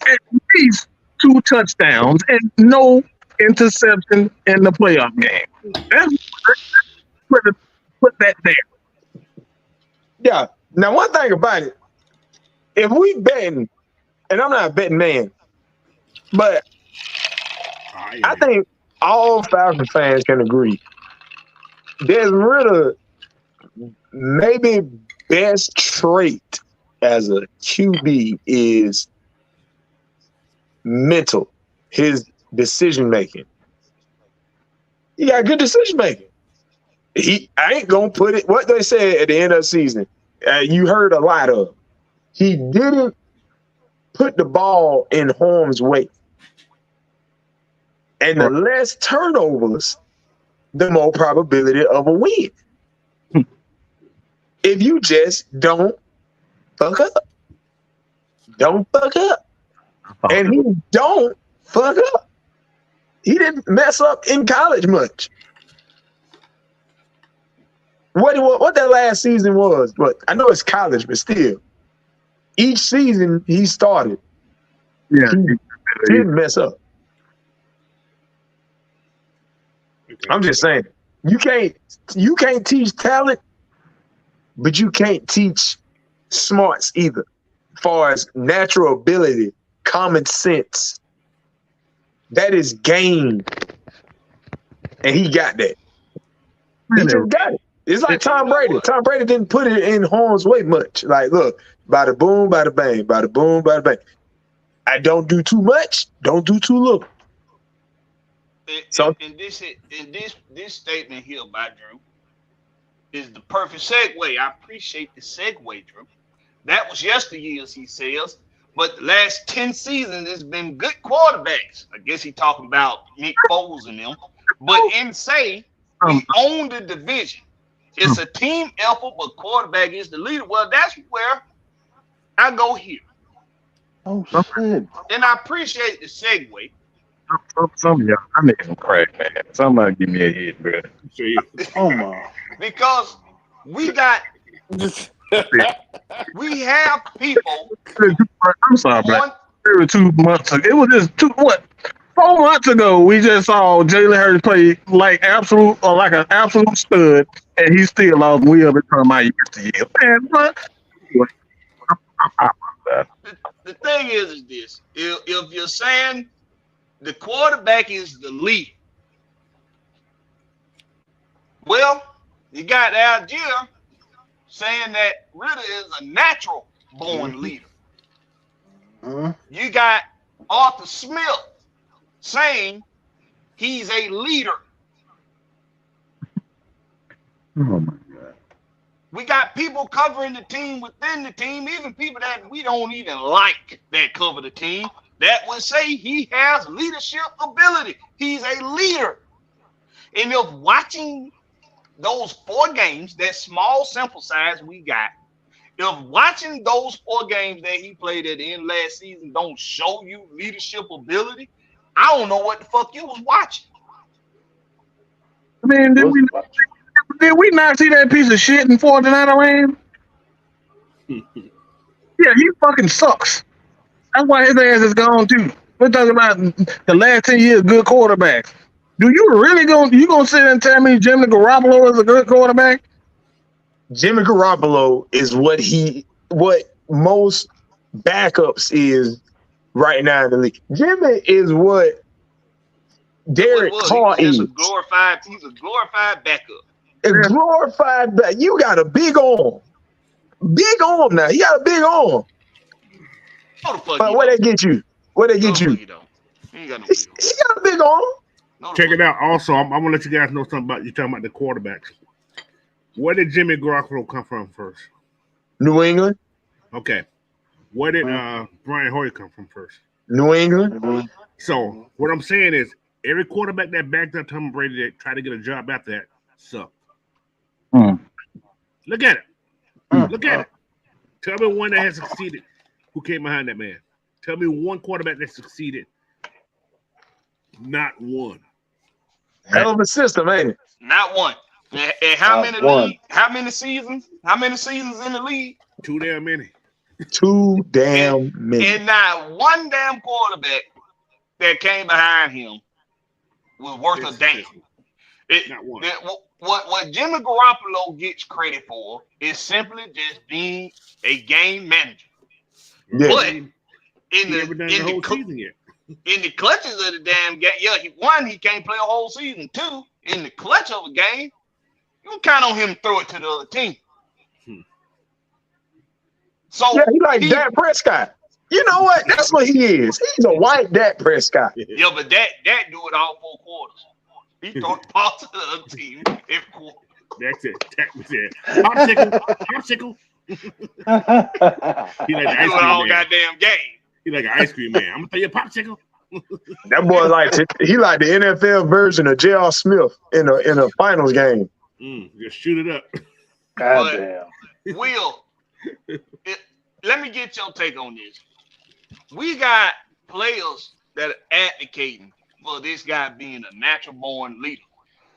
at least 2 touchdowns, and no interception in the playoff game. Put that there. Yeah. Now, one thing about it, if we betting, and I'm not a betting man, but I think all Falcon fans can agree. There's really maybe best trait as a QB is mental, his decision making. He got good decision making. I ain't gonna put it. What they said at the end of the season, you heard a lot of. He didn't put the ball in harm's way. And the less turnovers, the more probability of a win. If you just don't fuck up. Don't fuck up. And he don't fuck up. He didn't mess up in college much. What that last season was, but I know it's college, but still. Each season he started. Yeah. He didn't mess up. I'm just saying, you can't teach talent, but you can't teach smarts either. As far as natural ability, common sense, that is gained, and he got that. He just got it. It's like Tom Brady. Tom Brady didn't put it in harm's way much. Like, look, bada boom, bada bang, bada boom, bada bang. I don't do too much, don't do too little. And this statement here by Drew is the perfect segue. I appreciate the segue, Drew. That was yesteryears, he says, but the last 10 seasons has been good quarterbacks. I guess he talking about Nick Foles and them. But in say we own the division. It's a team effort, but quarterback is the leader. Well, that's where I go here. Oh shit! And I appreciate the segue. Some of y'all, I need some crack, man. Somebody give me a hit, bro. Oh my! Because we got, we have people. I'm sorry, bro. 2 months ago. It was just 4 months ago. We just saw Jalen Hurts play like an absolute stud, and he still lost. We have become my years to year. Man, but the thing is this: if you're saying the quarterback is the lead, well, you got Algier saying that Ridder is a natural born leader. Mm-hmm. You got Arthur Smith saying he's a leader. Oh my God. We got people covering the team within the team, even people that we don't even like that cover the team, that would say he has leadership ability. He's a leader. And if watching those 4 games, that small sample size we got, if watching those 4 games that he played at the end of last season don't show you leadership ability, I don't know what the fuck you was watching. I mean, did we not see that piece of shit in 49 Rams? Yeah, he fucking sucks. That's why his ass is gone too. We're talking about the last 10 years good quarterbacks. Do you really gonna sit and tell me Jimmy Garoppolo is a good quarterback? Jimmy Garoppolo is what most backups is right now in the league. Jimmy is what Derek Carr is. He's a glorified backup. A glorified back. You got a big arm. Big arm now. You got a big arm. No, the fuck But where they get you? Where they get you? He ain't got no He got a big arm. no Check it out. Also, I'm gonna let you guys know something about you talking about the quarterbacks. Where did Jimmy Garoppolo come from first? New England. Okay. Where did Brian Hoyer come from first? New England. Mm-hmm. So what I'm saying is every quarterback that backed up Tom Brady that tried to get a job after that sucked. Look at it. Look at it. Tell me one that has succeeded. Who came behind that man? Tell me one quarterback that succeeded. Not one. Hell of a system, ain't it? Not one. And how many seasons? How many seasons in the league? Too damn many. Too damn many. And not one damn quarterback that came behind him was worth a damn. Not one. What Jimmy Garoppolo gets credit for is simply just being a game manager. Yeah. But He never done the whole season yet. in the clutches of the damn game, yeah, he can't play a whole season. 2, in the clutch of a game, you can count on him to throw it to the other team. So Yeah, he like Dak Prescott. You know what? That's what he is. He's a white Dak Prescott. Yeah, but that do it all 4 quarters. He throw the ball to the other team every quarter. That's it. That was it. Popsicle. He like the He ice do it all cream man. goddamn game. He like an ice cream man. I'm gonna throw you a popsicle. That boy like the NFL version of J.R. Smith in a finals game. Just shoot it up. God damn. Will, let me get your take on this. We got players that are advocating for this guy being a natural born leader.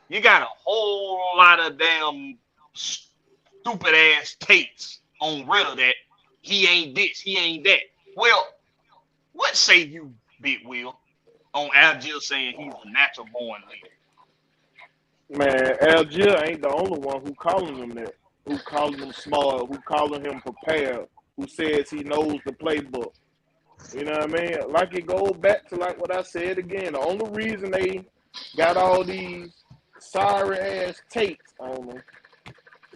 You got a whole lot of damn stupid ass takes on Ridder that he ain't this, he ain't that. Well, what say you, Big Will, on Algier saying he's a natural born leader? Man, Algier ain't the only one who calling him that, who calling him smart, who calling him prepared, who says he knows the playbook. You know what I mean? Like it goes back to like what I said again. The only reason they got all these sorry ass takes on him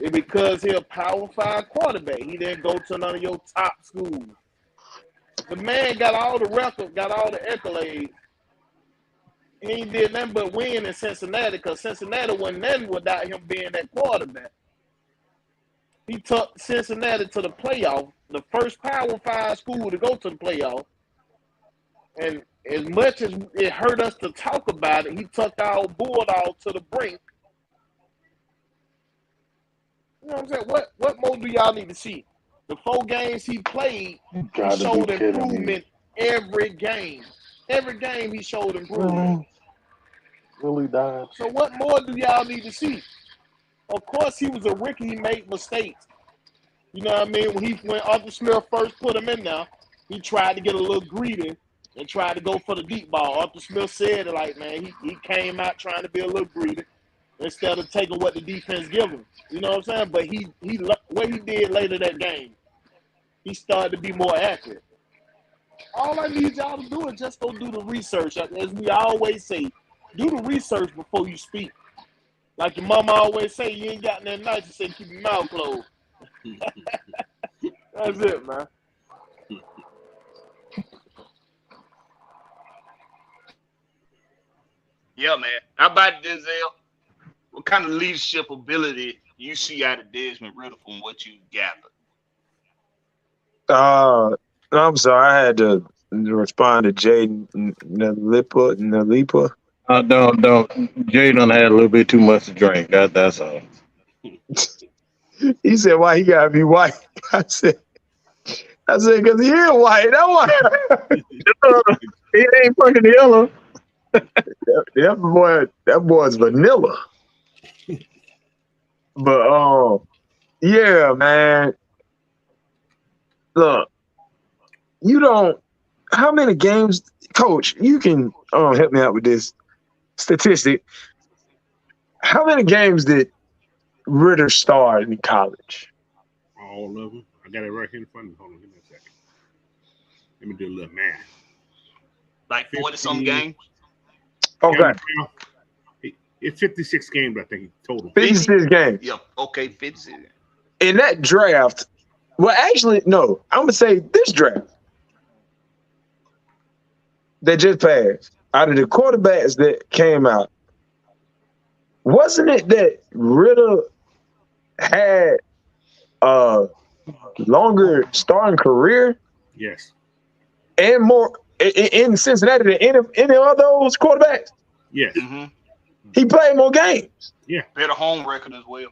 is because he's a Power 5 quarterback. He didn't go to none of your top schools. The man got all the records, got all the accolades. He ain't did nothing but win in Cincinnati because Cincinnati wasn't nothing without him being that quarterback. He took Cincinnati to the playoff, the first Power 5 school to go to the playoff. And as much as it hurt us to talk about it, he took our Bulldogs to the brink. You know what I'm saying? What more do y'all need to see? The 4 games he played, he showed improvement every game. Every game he showed improvement. Really died. So what more do y'all need to see? Of course, he was a rookie. He made mistakes. You know what I mean? When Arthur Smith first put him in there, he tried to get a little greedy and tried to go for the deep ball. Arthur Smith said it like, man, he came out trying to be a little greedy instead of taking what the defense give him. You know what I'm saying? But he what he did later that game, he started to be more accurate. All I need y'all to do is just go do the research. As we always say, do the research before you speak. Like your mama always say, you ain't got nothing nice to say, keep your mouth closed. That's it, man. Yeah, man. How about Denzel? What kind of leadership ability you see out of Desmond Ritter from what you gathered? I'm sorry, I had to respond to Jay Nalipa. Don't. Jay done had a little bit too much to drink. That's all. He said, "Why he gotta be white?" I said, "Cause he is white. That's why." It ain't fucking yellow. That boy's vanilla. But yeah, man. Look, you don't. How many games, Coach? You can help me out with this statistic. How many games did Ritter start in college? All of them. I got it right here in front of me. Hold on, give me a second. Let me do a little math. Like 40-some games? Okay. It's 56 games, I think, total. 56 games. Yep. Okay, 56. In that draft, well, actually, no. I'm gonna say this draft that just passed. Out of the quarterbacks that came out, wasn't it that Ritter had a longer starting career Yes. and more in Cincinnati than any of those quarterbacks? Yes. Mm-hmm. He played more games. Yeah. Better home record as well.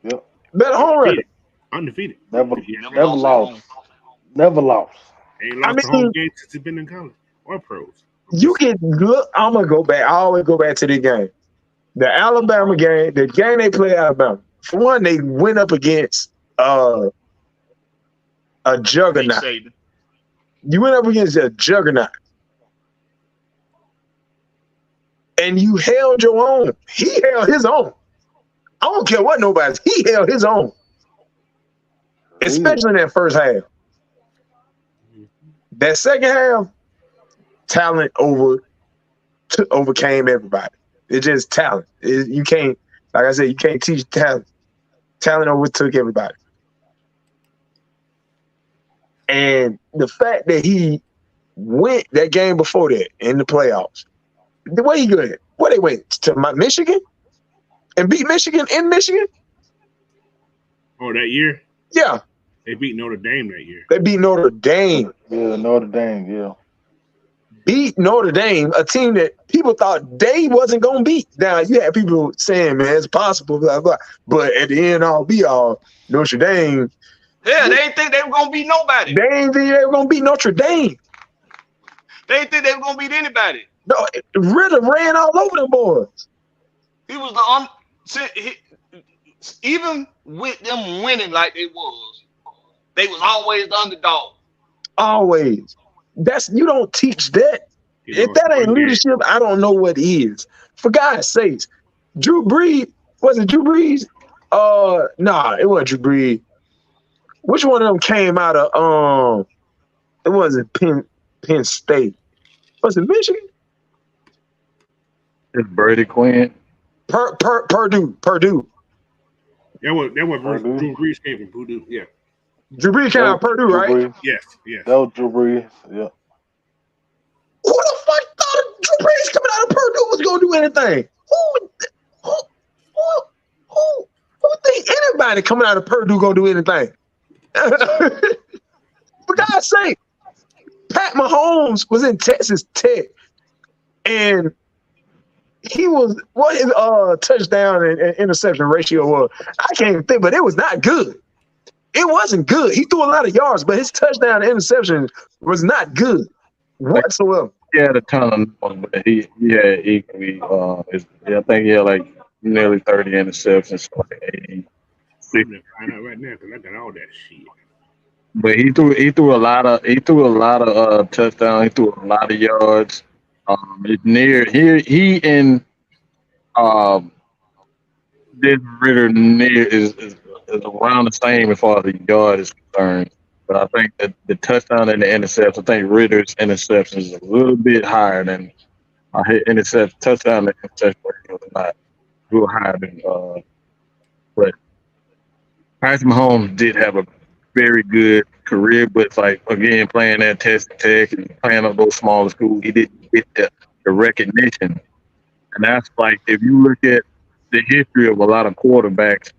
Yep. Better home record. Undefeated. Never Never lost. Never lost. Ain't lost a home game since he's been in college or pros. You can look. I'm gonna go back. I always go back to the game, the Alabama game, the game they played Alabama. For one, they went up against a juggernaut. You went up against a juggernaut, and you held your own. He held his own. I don't care what nobody's. He held his own, especially in that first half. That second half, talent overcame everybody. It's just talent. You can't, like I said, you can't teach talent. Talent overtook everybody. And the fact that he went that game before that in the playoffs, the way he good, where they went to Michigan and beat Michigan in Michigan. Oh, that year? Yeah. They beat Notre Dame that year. They beat Notre Dame. Yeah, Notre Dame, yeah. Beat Notre Dame, a team that people thought they wasn't going to beat. Now, you had people saying, man, it's possible, blah, blah. But at the end all be all, Notre Dame. Yeah, they didn't think they were going to beat nobody. They didn't think they were going to beat Notre Dame. They didn't think they were going to beat anybody. No, Ritter ran all over them boys. He was even with them winning like they was always the underdog. Always. You don't teach that. If that ain't leadership, I don't know what is. For God's sakes, Drew Brees, was it Drew Brees? Nah, it wasn't Drew Brees. Which one of them came out of it wasn't Penn State. Was it Michigan? It's Brady Quinn. Purdue. That was Drew Brees came from Purdue. Yeah. Drew Brees came out of Purdue, right? Brees. Yes. That was Drew Brees. Yeah. Who the fuck thought Drew Brees coming out of Purdue was gonna do anything? Who think anybody coming out of Purdue gonna do anything? For God's sake, Pat Mahomes was in Texas Tech, and he was what his touchdown and interception ratio was. I can't think, but it was not good. It wasn't good. He threw a lot of yards, but his touchdown and interception was not good whatsoever. He had a ton of them, but he had equally. I think he had like nearly 30 interceptions, like 80. I'm gonna find out right now because I got all that shit. But he threw a lot of touchdowns. He threw a lot of yards. He and this Ritter is around the same as far as the yard is concerned. But I think that the touchdown and the interception, I think Ritter's interception is a little bit higher than touchdown and interception ratio is not a little higher than but Patrick Mahomes did have a very good career, but it's like again playing at Texas Tech and playing at those smaller schools, he didn't get the recognition. And that's like if you look at the history of a lot of quarterbacks,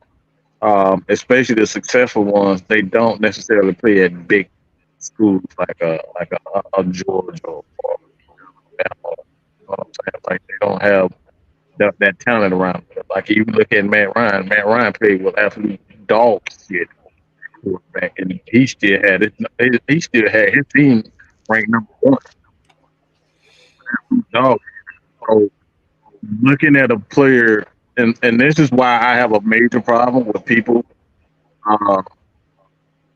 especially the successful ones, they don't necessarily play at big schools like a Georgia or Alabama. You know what I'm saying? Like they don't have that talent around. Like you look at Matt Ryan played with absolute dog shit quarterback, and he still had his team ranked number one. Absolute dog. So looking at a player, and this is why I have a major problem with people uh,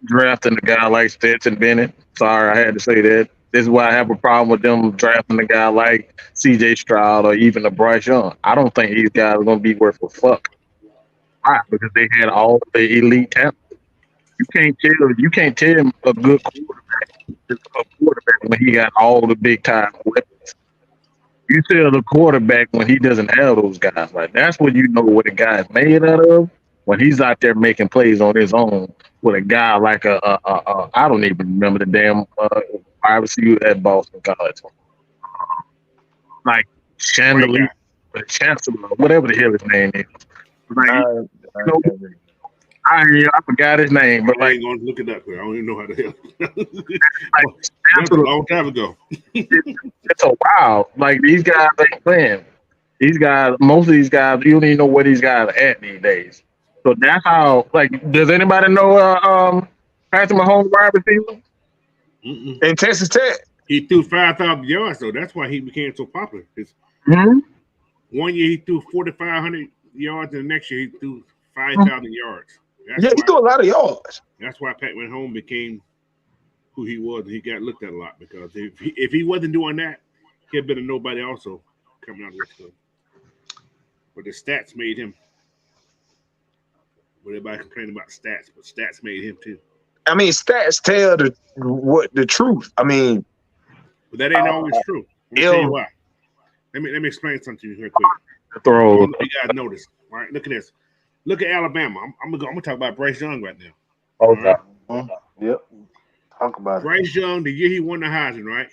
drafting a guy like Stetson Bennett. Sorry, I had to say that. This is why I have a problem with them drafting a guy like C.J. Stroud or even a Bryce Young. I don't think these guys are going to be worth a fuck. Why? Because they had all the elite talent. You can't tell him a good quarterback is a quarterback when he got all the big time weapons. You tell the quarterback when he doesn't have those guys. Like that's when you know what a guy is made out of. When he's out there making plays on his own with a guy like I don't even remember the damn wide receiver at Boston College, like Chandelier, Chancellor, whatever the hell his name is. Like, I forgot his name, but I like ain't gonna look it up. I don't even know how the hell. like That's a long time ago. it's a while. Like these guys ain't playing. These guys, most of these guys, you don't even know where these guys are at these days. So that's how. Like, does anybody know Patrick Mahomes wide receiver in Texas Tech? He threw 5,000 yards, so that's why he became so popular. Mm-hmm. One year he threw 4,500 yards, and the next year he threw 5,000 yards. He threw a lot of yards. That's why Pat Mahomes became who he was, and he got looked at a lot because if he wasn't doing that, he'd been a nobody also coming out of this club. But the stats made him. But everybody complaining about stats, but stats made him too. I mean, stats tell the truth. I mean, but that ain't always true. Let me tell you why. Let me explain something to you real quick. Throw. You guys notice. All right, look at this. Look at Alabama. I'm gonna talk about Bryce Young right now. Okay. Right? Yep. Talk about Bryce Young, the year he won the Heisman, right?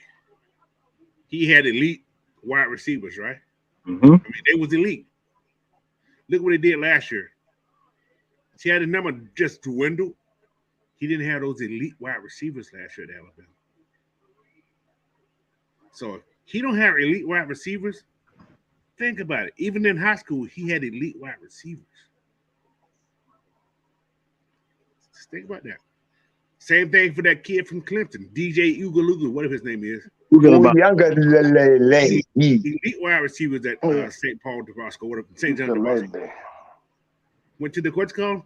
He had elite wide receivers, right? Mm-hmm. I mean, they was elite. Look what he did last year. See how the number just dwindled? He didn't have those elite wide receivers last year at Alabama. So if he don't have elite wide receivers, think about it. Even in high school, he had elite wide receivers. Just think about that. Same thing for that kid from Clemson, DJ Ugaluga, whatever his name is. Elite wide receivers at St. Paul, Nebraska, whatever, St. John, Nebraska. Went to the what's called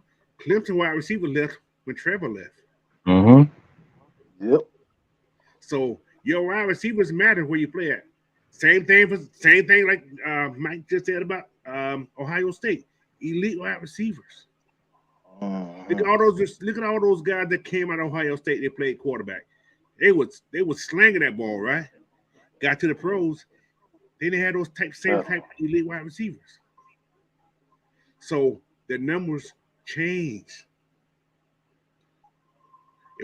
Clemson wide receiver left when Trevor left. Mm-hmm. Yep. So your wide receivers matter where you play at. Same thing like Mike just said about Ohio State. Elite wide receivers. Look at all those guys that came out of Ohio State. They played quarterback. They was slanging that ball, right? Got to the pros. They didn't have those same type elite wide receivers. So the numbers change.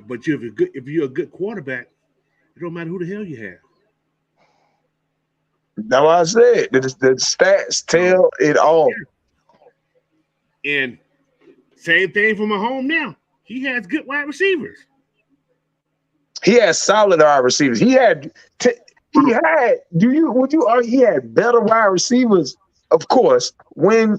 But if you're a good quarterback, it don't matter who the hell you have. That's what I said. The stats tell it all. And same thing for Mahomes now. He has good wide receivers. He has solid wide receivers. Would you argue he had better wide receivers? Of course, when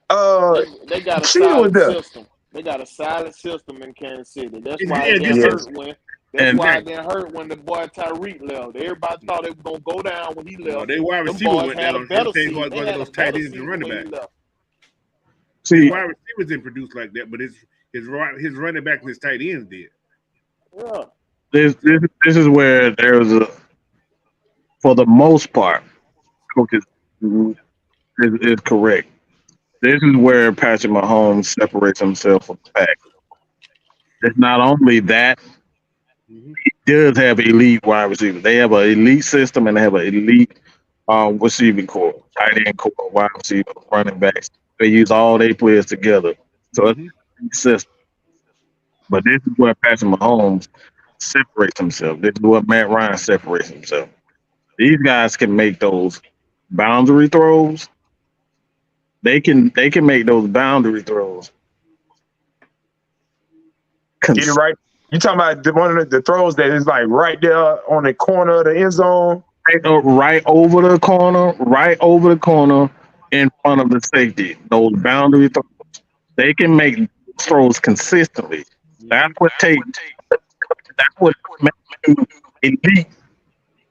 they got a solid system. They got a solid system in Kansas City. That's why it didn't hurt when. That's why it didn't hurt when the boy Tyreek left. Everybody thought it was gonna go down when he left. Well, they wide receiver went down. Everything was one of those tight ends and running back. See, wide receivers didn't produce like that, but his running back and his tight ends did. Yeah. This is where there's for the most part, coaches is correct. This is where Patrick Mahomes separates himself from the pack. It's not only that, he does have elite wide receivers. They have an elite system and they have an elite receiving core, tight end core, wide receiver, running backs. They use all their players together. So system. But this is where Patrick Mahomes separates himself. This is what Matt Ryan separates himself. These guys can make those boundary throws. They can make those boundary throws. Get it right. You talking about one of the throws that is like right there on the corner of the end zone? Right over the corner, in front of the safety. Those boundary throws. They can make throws consistently. That's what takes. That's what makes you elite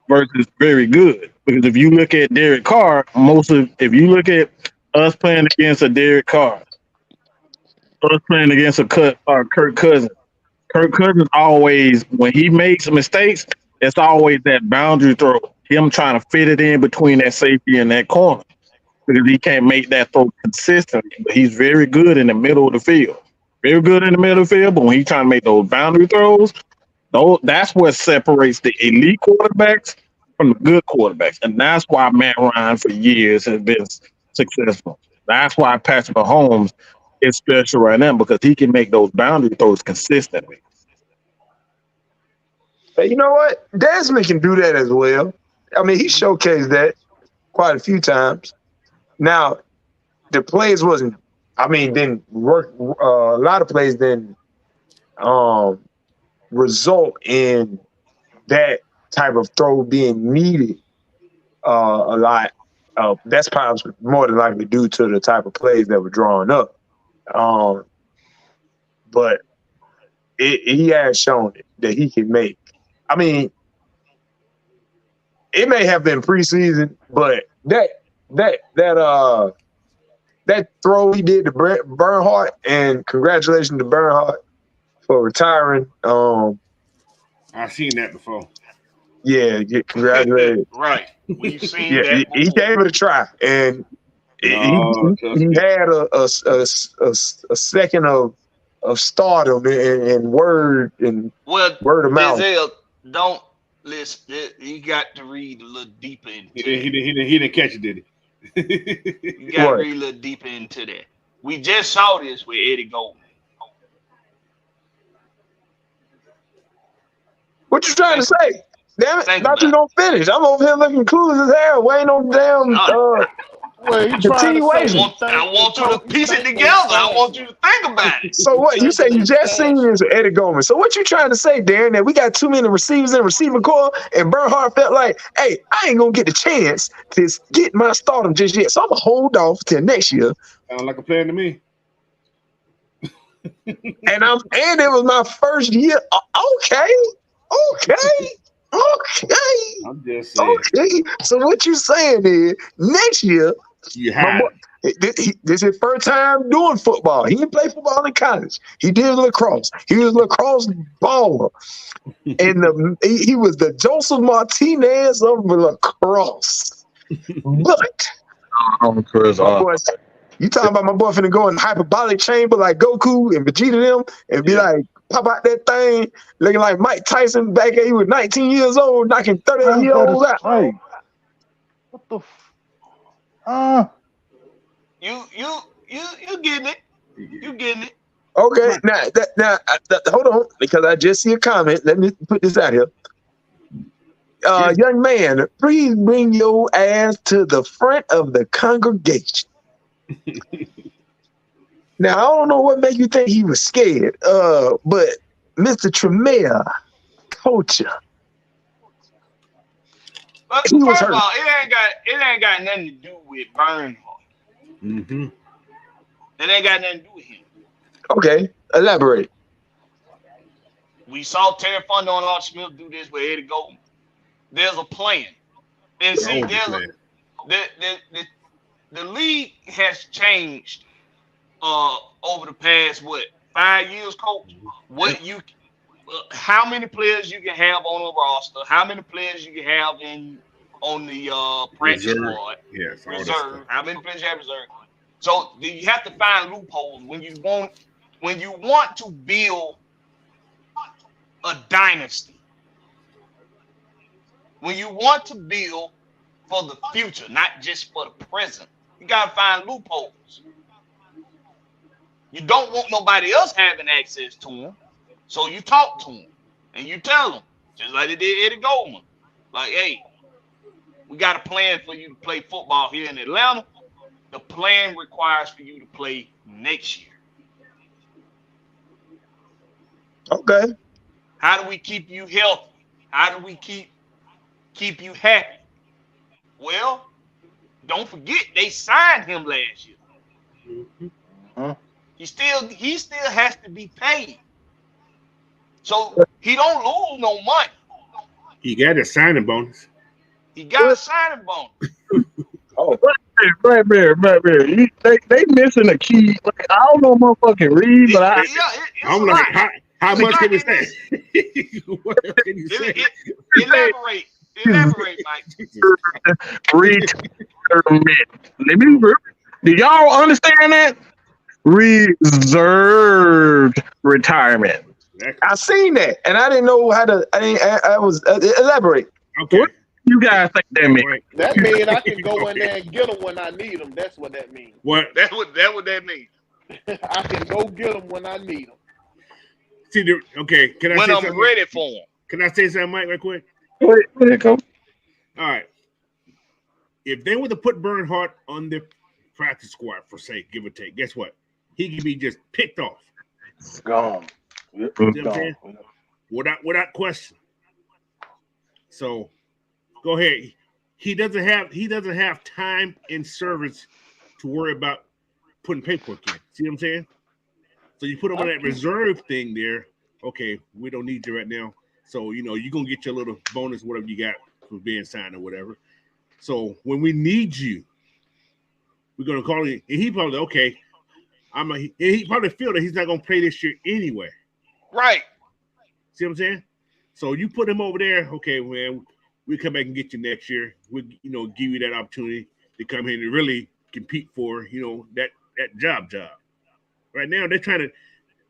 versus very good. Because if you look at Derek Carr, if you look at us playing against a Derek Carr, us playing against a Kirk Cousins. Kirk Cousins always, when he makes mistakes, it's always that boundary throw. Him trying to fit it in between that safety and that corner because he can't make that throw consistently. But he's very good in the middle of the field. Very good in the middle of the field, but when he's trying to make those boundary throws, that's what separates the elite quarterbacks from the good quarterbacks. And that's why Matt Ryan for years has been successful. That's why Patrick Mahomes is special right now because he can make those boundary throws consistently. Hey, you know what? Desmond can do that as well. I mean, he showcased that quite a few times. Now, the plays didn't work. A lot of plays didn't result in that type of throw being needed a lot. That's probably more than likely due to the type of plays that were drawn up. But he has shown it that he can make. I mean, it may have been preseason, but that throw he did to Bernhardt, and congratulations to Bernhardt for retiring. I've seen that before. Yeah, get congratulated. Right. We've seen Yeah, that. he gave it a try, and he had a second of stardom and word of mouth. Denzel, don't listen. You got to read a little deeper into He didn't catch it, did he? You got to read a little deeper into that. We just saw this with Eddie Goldman. What you trying to say? Damn it! Thought you don't finish. I'm over here looking clueless as hell. Waiting on damn. Well, you trying to say I want you to piece it together. I want you to think about it. So what? You say you just seen this with Eddie Goldman. So what you trying to say, Darren, that we got too many receivers in receiving core, and Bernhardt felt like, hey, I ain't gonna get the chance to get my stardom just yet. So I'm gonna hold off till next year. Sound like a plan to me. and it was my first year. Okay. I'm just saying. Okay. So what you saying is next year, this is his first time doing football. He didn't play football in college. He did lacrosse. He was a lacrosse baller. And he was the Joseph Martinez of lacrosse. But you talking about my boy finna go in hyperbolic chamber like Goku and Vegeta them and be like, pop out that thing looking like Mike Tyson back when he was 19 years old, knocking 38-year-olds out. Right. What the You getting it. You getting it. Okay, now, hold on, because I just see a comment. Let me put this out here. Young man, please bring your ass to the front of the congregation. Now, I don't know what made you think he was scared, but Mr. Tremere, coacher. But first of all, it ain't got nothing to do with Bernhardt. Mm-hmm. It ain't got nothing to do with him. Okay, elaborate. We saw Terry Fonda and Art Smith do this with Eddie Goldman. There's a plan. And see, the league has changed over the past 5 years, coach. How many players you can have on a roster? How many players you can have on the practice squad? Yes, reserve. How many players you have reserve? So you have to find loopholes when you want to build a dynasty. When you want to build for the future, not just for the present, you gotta find loopholes. You don't want nobody else having access to him. So you talk to him and you tell him, just like they did Eddie Goldman. Like, hey, we got a plan for you to play football here in Atlanta. The plan requires for you to play next year. Okay. How do we keep you healthy? How do we keep you happy? Well, don't forget they signed him last year. Huh? He still has to be paid. So he don't lose no money. He got a signing bonus. He got a signing bonus. Oh, Blackberry. They missing a key. Like, I don't know motherfucking read, but It's I'm a like, lot. how much can you It's a lot say? What can you say? Elaborate, Mike. retirement. Do y'all understand that? Reserved retirement. I seen that, and I didn't know how to. I was elaborate. Okay. What you guys think that means? Right. That means I can go in there and get them when I need them. That's what that means. What? That's what that means. I can go get them when I need them. See, okay. Can I When say I'm something? ready for him. Can I say something, Mike, right quick? Wait, All right. If they were to put Bernhardt on the practice squad, for say, give or take, guess what? He could be just picked off. Gone. You know what I'm saying? Without question. So go ahead. He doesn't have time in service to worry about putting paperwork in. See what I'm saying? So you put him on that reserve thing there. Okay, we don't need you right now. So you're gonna get your little bonus, whatever you got for being signed or whatever. So when we need you, we're gonna call you, and he probably okay. He probably feel that he's not gonna play this year anyway. Right. See what I'm saying? So you put him over there, okay, man, we come back and get you next year. We give you that opportunity to come in and really compete for, that job. Right now, they're trying to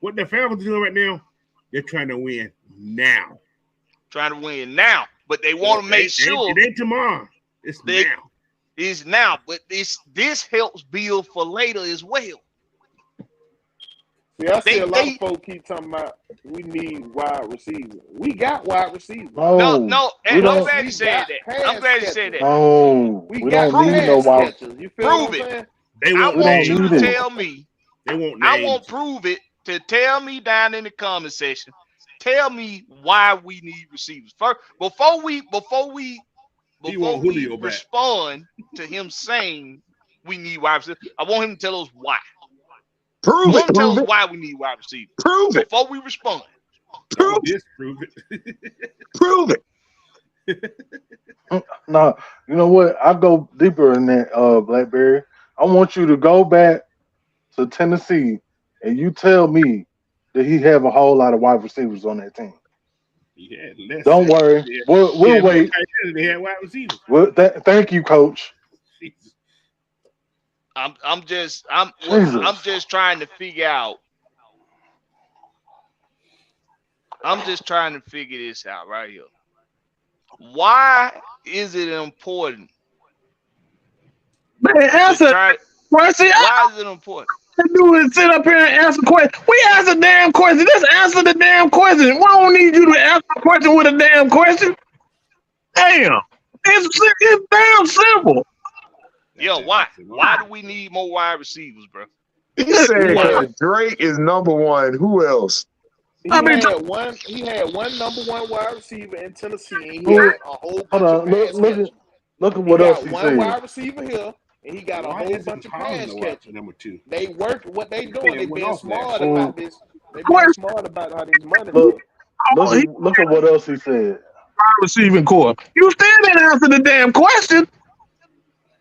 what the Falcons are doing right now, they're trying to win now. Trying to win now. But they want to make sure it ain't tomorrow. It's now. It's now. But this helps build for later as well. See, I see a lot of folks keep talking about we need wide receivers. We got wide receivers. No. And I'm glad you said that. No, we got don't need no wide. You feel Prove what I'm saying? I want you to tell me. They won't. I won't prove it to tell me down in the comment section. Tell me why we need receivers first before we respond to him saying we need wide receivers. I want him to tell us why. Prove it. Tell us why we need wide receivers. Prove it before we respond. Prove it. Prove it. No, you know what? I'll go deeper in that, Blackberry. I want you to go back to Tennessee and you tell me that he have a whole lot of wide receivers on that team. Yeah, don't worry. We'll wait. They had wide receivers. Well, thank you, Coach. I'm just trying to figure out. I'm just trying to figure this out right here. Why is it important? Man, answer. Why is it important? Do is sit up here and answer questions. We ask a damn question. Just answer the damn question. We don't need you to answer a question with a damn question. Damn. It's damn simple. Yo, why? Why do we need more wide receivers, bro? He said Drake is number one. Who else? He had one number one wide receiver in Tennessee. And he had a whole bunch of pass catchers. Look at what else he got said. one wide receiver here, and he got a whole bunch of pass catchers. Number two. They work what they doing. They being smart about this. They being smart about how these money. Look at what else he said. Wide receiving core. You still didn't answer the damn question.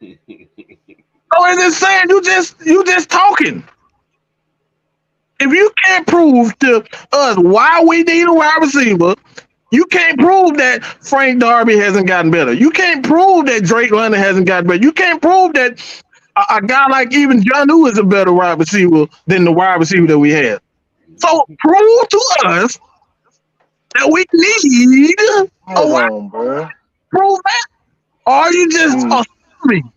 So is it saying you just talking? If you can't prove to us why we need a wide receiver, you can't prove that Frank Darby hasn't gotten better. You can't prove that Drake London hasn't gotten better. You can't prove that a guy like even John Who is a better wide receiver than the wide receiver that we had. So prove to us that we need a wide receiver. Prove that. Or are you just assuming?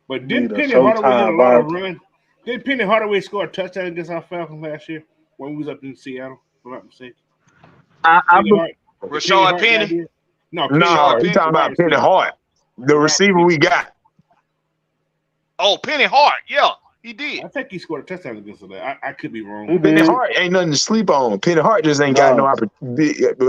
But didn't Penny Hardaway get a lot of run? Did Penny Hardaway score a touchdown against our Falcons last year when we was up in Seattle? If I'm not mistaken. I Penny believe Hart, Rashard guy Penny. did? No, No, Rashard you Penny. talking about Penny Hart, the receiver we got. Oh, Penny Hart. Yeah, he did. I think he scored a touchdown against us. I could be wrong. He Penny did. Hart ain't nothing to sleep on. Penny Hart just ain't got no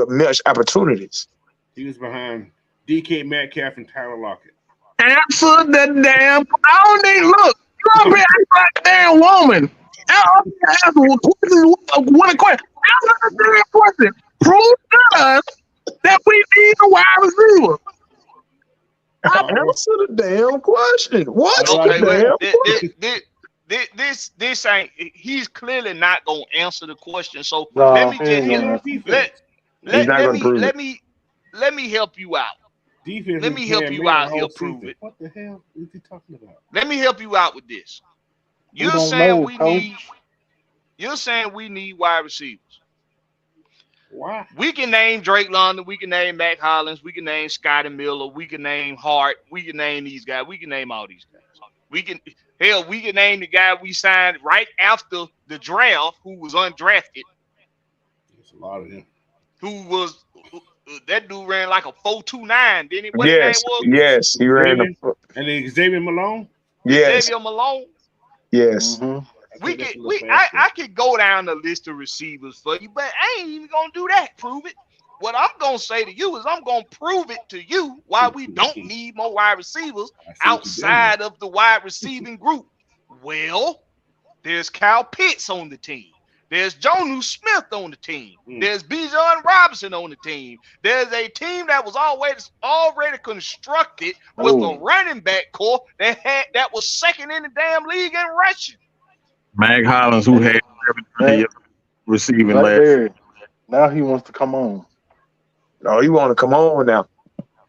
much opportunities. He was behind DK Metcalf and Tyler Lockett. answer the damn. I don't need look. You up here acting like a damn woman. Answer one question. Answer the damn question. Prove to us that we need a wide receiver. Answer the damn question. What's Okay, the well, damn this ain't. He's clearly not gonna answer the question. So No, let me he ain't just gonna answer. He's not gonna prove it. let me help you out. Defense Let me help you out here. Prove it. What the hell is he talking about? Let me help you out with this. You're don't saying know, we Coach. need. You're saying we need wide receivers. Why? We can name Drake London. We can name Mac Hollins. We can name Scotty Miller. We can name Hart. We can name these guys. We can name all these guys. We can name the guy we signed right after the draft who was undrafted. There's a lot of them. That dude ran like a 4.29, didn't he? What his name was? Yes, he ran. And then Xavier Malone. Yes, Xavier Malone. Yes. Mm-hmm. I could go down the list of receivers for you, but I ain't even gonna do that. Prove it. What I'm gonna say to you is I'm gonna prove it to you why we don't need more wide receivers outside of the wide receiving group. Well, there's Kyle Pitts on the team. There's Jonnu Smith on the team. There's Bijan Robinson on the team. There's a team that was already constructed with a running back core that was second in the damn league in rushing. Mag Hollins, who had 7 receiving Right last. there. Now he wants to come on. Oh, you want to come on now?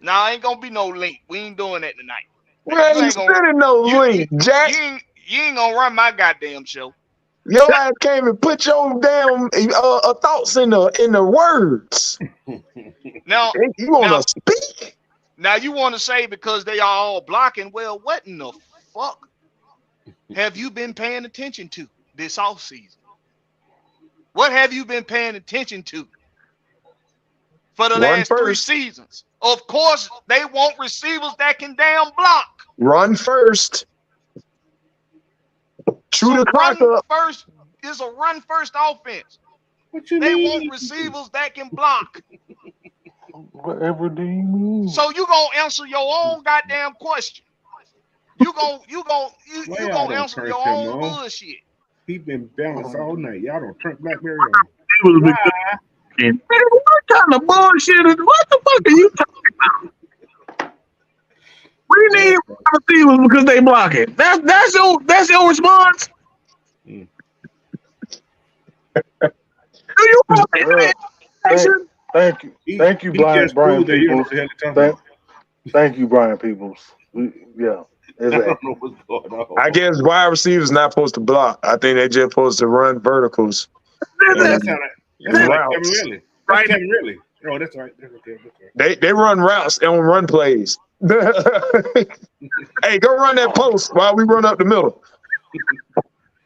Nah, ain't gonna be no link. We ain't doing that tonight. We ain't spending no link, Jack. You ain't gonna run my goddamn show. Your ass came and put your damn thoughts in the words. Now you want to speak? Now you want to say because they are all blocking. Well, what in the fuck have you been paying attention to this offseason? What have you been paying attention to for the last 3 seasons? Of course, they want receivers that can damn block. Run first. Chew the clock up. First is a run first offense. They want receivers that can block. Whatever do you mean? So you gonna answer your own goddamn question. You gonna answer your own bullshit. He been balanced all night. Y'all don't turn BlackBerry on. What kind of bullshit is what the fuck are you talking about? We need receivers because they block it. That's your response. Do you Thank you, Brian Peoples. Thank you, Brian Peoples. Exactly. I guess wide receivers not supposed to block. I think they just supposed to run verticals. That's Kevin Ridley. Oh, that's right. That's okay. They run routes. They don't run plays. Hey, go run that post while we run up the middle.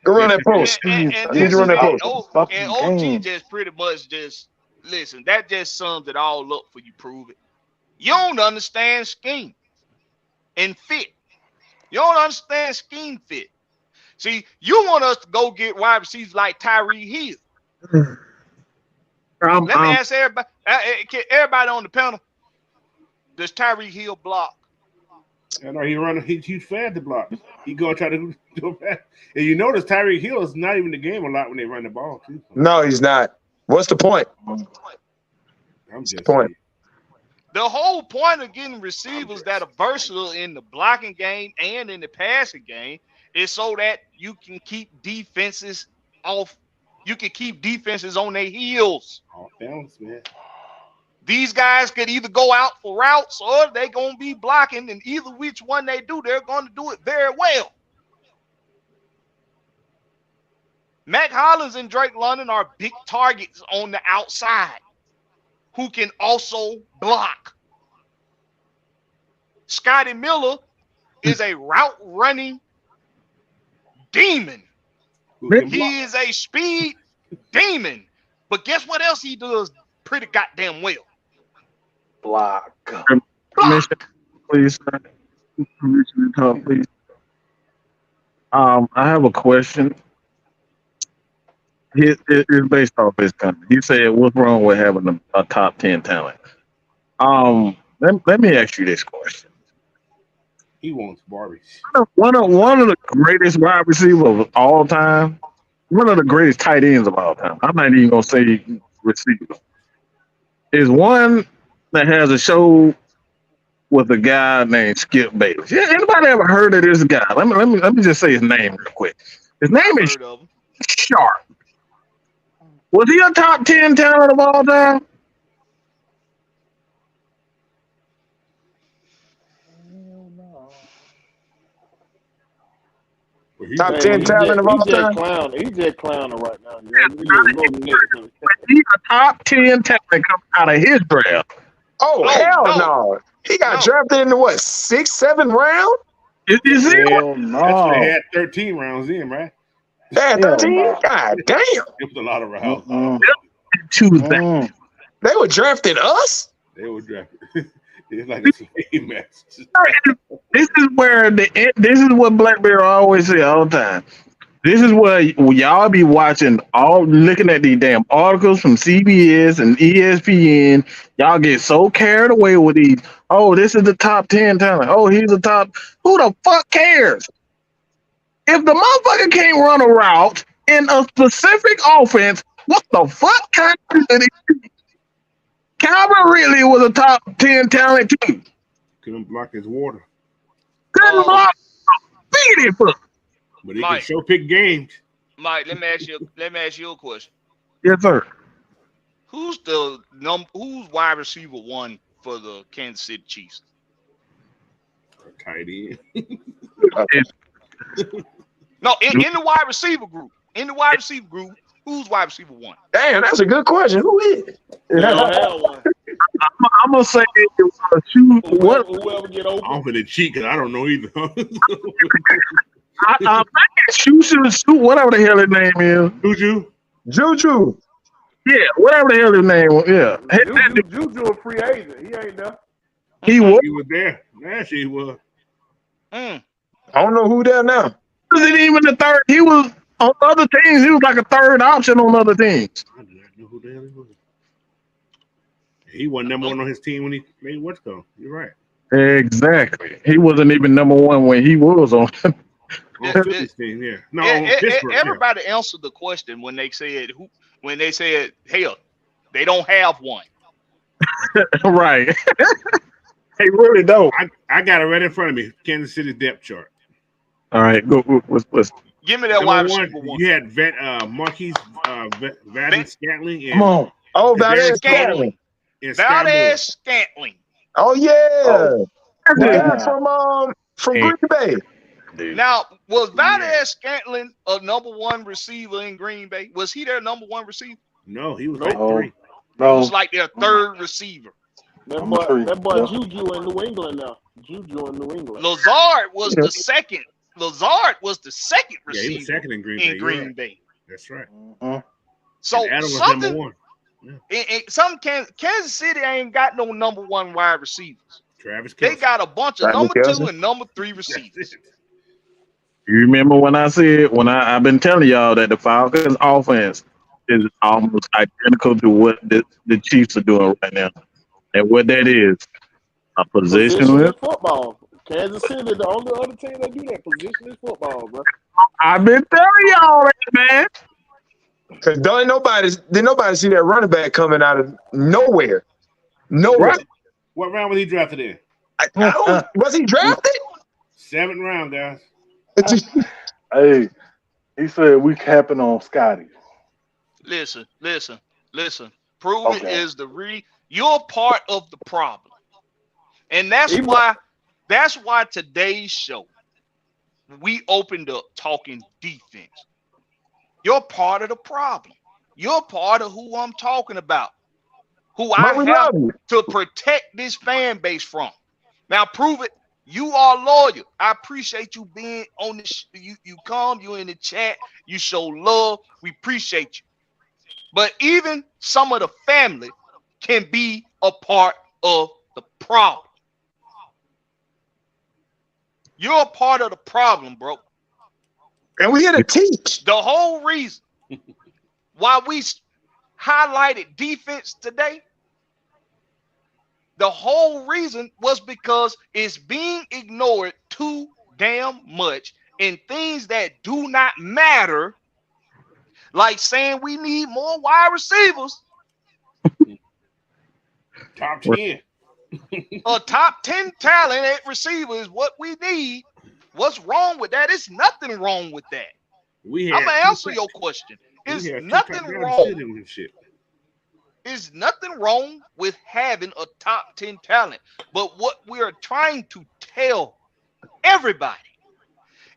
Go run that post. And OG just pretty much listen. That just sums it all up for you. Prove it. You don't understand scheme and fit. You don't understand scheme fit. See, you want us to go get wide receivers like Tyreek Hill. Let me ask everybody on the panel. Does Tyreek Hill block? I know he's fast to block. He gonna try to do that. And you notice Tyreek Hill is not even in the game a lot when they run the ball too. No, he's not. What's the point? What's the point? The whole point of getting receivers that are versatile in the blocking game and in the passing game is so that you can keep defenses off. You can keep defenses on their heels. Off balance, man. These guys could either go out for routes or they're going to be blocking, and either which one they do, they're going to do it very well. Mac Hollins and Drake London are big targets on the outside who can also block. Scotty Miller is a route running demon He is a speed demon. But guess what else he does pretty goddamn well? Block. Permission, please. Permission to talk, please. I have a question. It's based off his comment. He said, "What's wrong with having a top 10 talent?" Let me ask you this question. He wants Barbies. One of the greatest wide receivers of all time. One of the greatest tight ends of all time. I'm not even gonna say receiver. Is one that has a show with a guy named Skip Bayless. Yeah, anybody ever heard of this guy? Let me just say his name real quick. His name is Sharp. Was he a top 10 talent of all time? Top 10 talent of all time. He's just clowning right now. He's a top 10 talent coming out of his draft. Oh, hell no. He got drafted into what, 6th, 7th round? Is it? Hell no. That's they had 13 rounds in, right? They had 13? God damn. It was a lot of rounds. They were drafting us? They were drafted. It's like a slave match. This is what Blackberry always say all the time. This is where y'all be watching, looking at these damn articles from CBS and ESPN. Y'all get so carried away with these. Oh, this is the top 10 talent. Oh, he's the top. Who the fuck cares? If the motherfucker can't run a route in a specific offense, what the fuck kind of did he do? Calvin Ridley was a top 10 talent too. Couldn't block his water. Couldn't block beat it, but he can show pick games. Mike, let me ask you a question. Yes, sir. Who's wide receiver one for the Kansas City Chiefs? Tight end. No, in the wide receiver group. In the wide receiver group, who's wide receiver one? Damn, that's a good question. Who is? I'm gonna say it was whoever get open. I'm for the cheat because I don't know either. I shoot, whatever the hell his name is. Juju. Yeah, whatever the hell his name was. Yeah. Juju a free agent. He ain't there. He was there. Last year he was. I don't know who there now. He wasn't even the third. He was on other teams. He was like a third option on other teams. I do not know who the hell he was. He wasn't number one on his team when he made what's called. You're right. Exactly. He wasn't even number one when he was on. His team, yeah. No, everybody answered the question when they said hell, they don't have one. Right. They really don't. I got it right in front of me. Kansas City depth chart. All right, go. Give me that wide receiver one. You had Marquise Scantling. Come on. Oh, Valdez-Scantling. Valdez-Scantling. Oh yeah. From Green Bay. Now, was Valdez-Scantling a number one receiver in Green Bay? Was he their number one receiver? No, he was like three. No. He was like their third receiver. That boy Juju in New England now. Juju in New England. Lazard was the second. Lazard was the second receiver. Yeah, he was second in Green Bay. That's right. So Adam was number one. Kansas City ain't got no number one wide receivers. Travis Kelce. They got a bunch of number two and number three receivers. You remember when I said I've been telling y'all that the Falcons offense is almost identical to what the Chiefs are doing right now, and what that is a positionless football. Kansas City, the only other team that do that positionless football, bro. I've been telling y'all that, man. Because did nobody see that running back coming out of nowhere? Nowhere. What round was he drafted in? Was he drafted? 7th round, guys. Hey, he said we capping on Scotty. Listen. Proven is you're part of the problem. And that's why today's show, we opened up talking defense. You're part of the problem. You're part of who I'm talking about. Who I have to protect this fan base from. Now, prove it. You are loyal. I appreciate you being on this. You come, you in the chat, you show love. We appreciate you. But even some of the family can be a part of the problem. You're a part of the problem, bro. And we here to teach. The whole reason why we highlighted defense today, the whole reason was because it's being ignored too damn much in things that do not matter, like saying we need more wide receivers. Top 10. A top 10 talent at receiver is what we need. What's wrong with that? It's nothing wrong with that. I'm gonna answer your question. It's nothing wrong. There's nothing wrong with having a top 10 talent. But what we are trying to tell everybody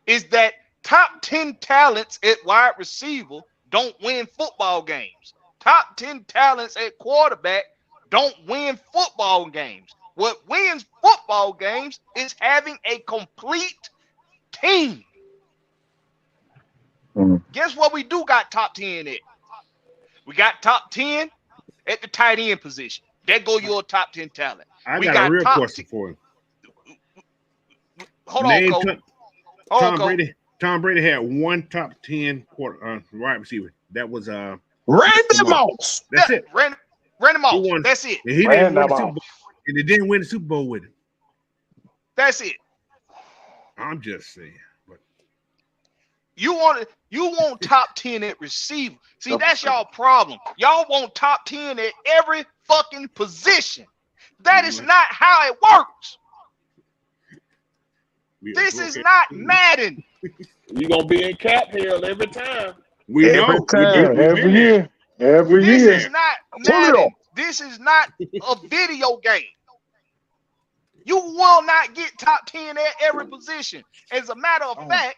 is that top 10 talents at wide receiver don't win football games. Top 10 talents at quarterback don't win football games. What wins football games is having a complete team. Guess what we do got top 10 at? We got top 10 at the tight end position. There go your top 10 talent. We got a real question for him. Hold on, Cole. Tom Brady had one top 10 wide receiver. That was Randy Moss. That's it. Randy Moss. That's it. And he didn't win the Super Bowl. And they didn't win the Super Bowl with him. That's it. I'm just saying. But you want top 10 at receiver. See, that's y'all problem. Y'all want top 10 at every fucking position. That is not how it works. This is not Madden. You're going to be in cap hill every time. Every year. This is not Madden. This is not a video game. You will not get top 10 at every position. As a matter of fact,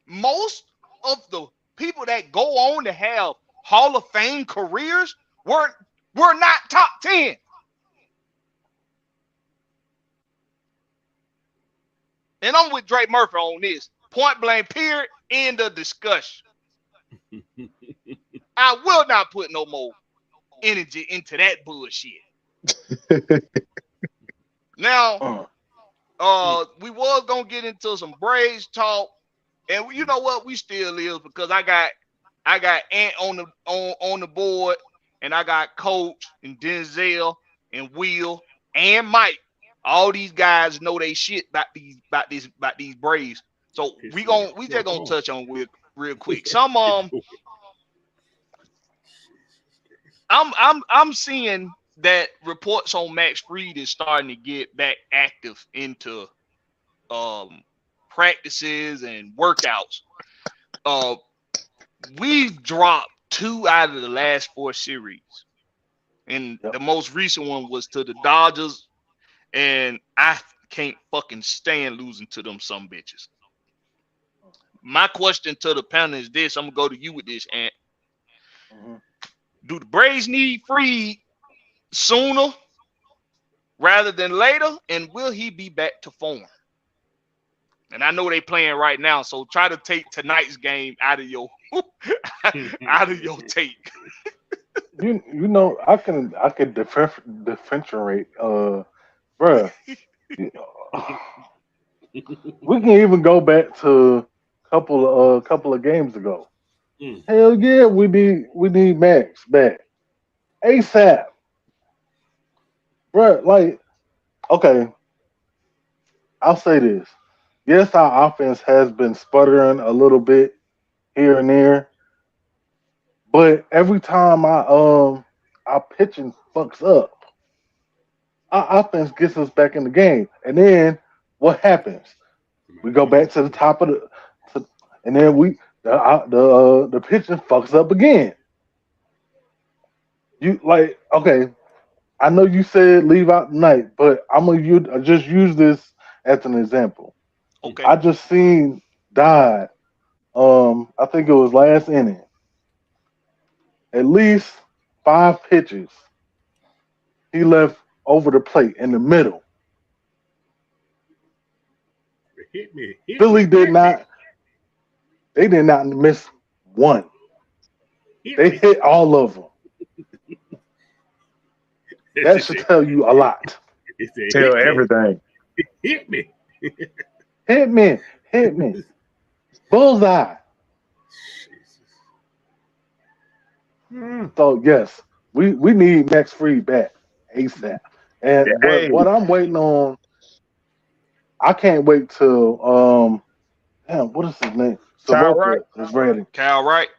most of the people that go on to have Hall of Fame careers were not top 10. And I'm with Drake Murphy on this. Point blank, period, end of discussion. I will not put no more energy into that bullshit. Now, we was gonna get into some Braves talk, and you know what? We still is because I got Ant on the board, and I got Coach and Denzel and Will and Mike. All these guys know they shit about these Braves. So we just gonna touch on real quick. Some I'm seeing that reports on Max Fried is starting to get back active into practices and workouts. We've dropped 2 out of the last 4 series, and the most recent one was to the Dodgers, and I can't fucking stand losing to them some bitches. My question to the panel is this. I'm gonna go to you with this, Ant. Do the Braves need Fried sooner rather than later, and will he be back to form? And I know they playing right now, so try to take tonight's game out of your take. You know, I can differentiate, bruh. We can even go back to a couple of games ago. Hell yeah, we need Max back ASAP, bruh. Like, okay, I'll say this. Yes, our offense has been sputtering a little bit here and there, but every time our pitching fucks up, our offense gets us back in the game. And then what happens? We go back to the top of and then the pitching fucks up again. You like, okay, I know you said leave out tonight, but I'm gonna just use this as an example. Okay. I just seen died. I think it was last inning. At least 5 pitches. He left over the plate in the middle. Hit me. Philly did not. They did not miss one. They hit all of them. That should tell you a lot. Tell everything. Hit me. Hit me. Hit me. Bullseye. So yes, we need Max Fried back ASAP. And what I'm waiting on, I can't wait till what is his name? Soroka is ready. Kyle Wright.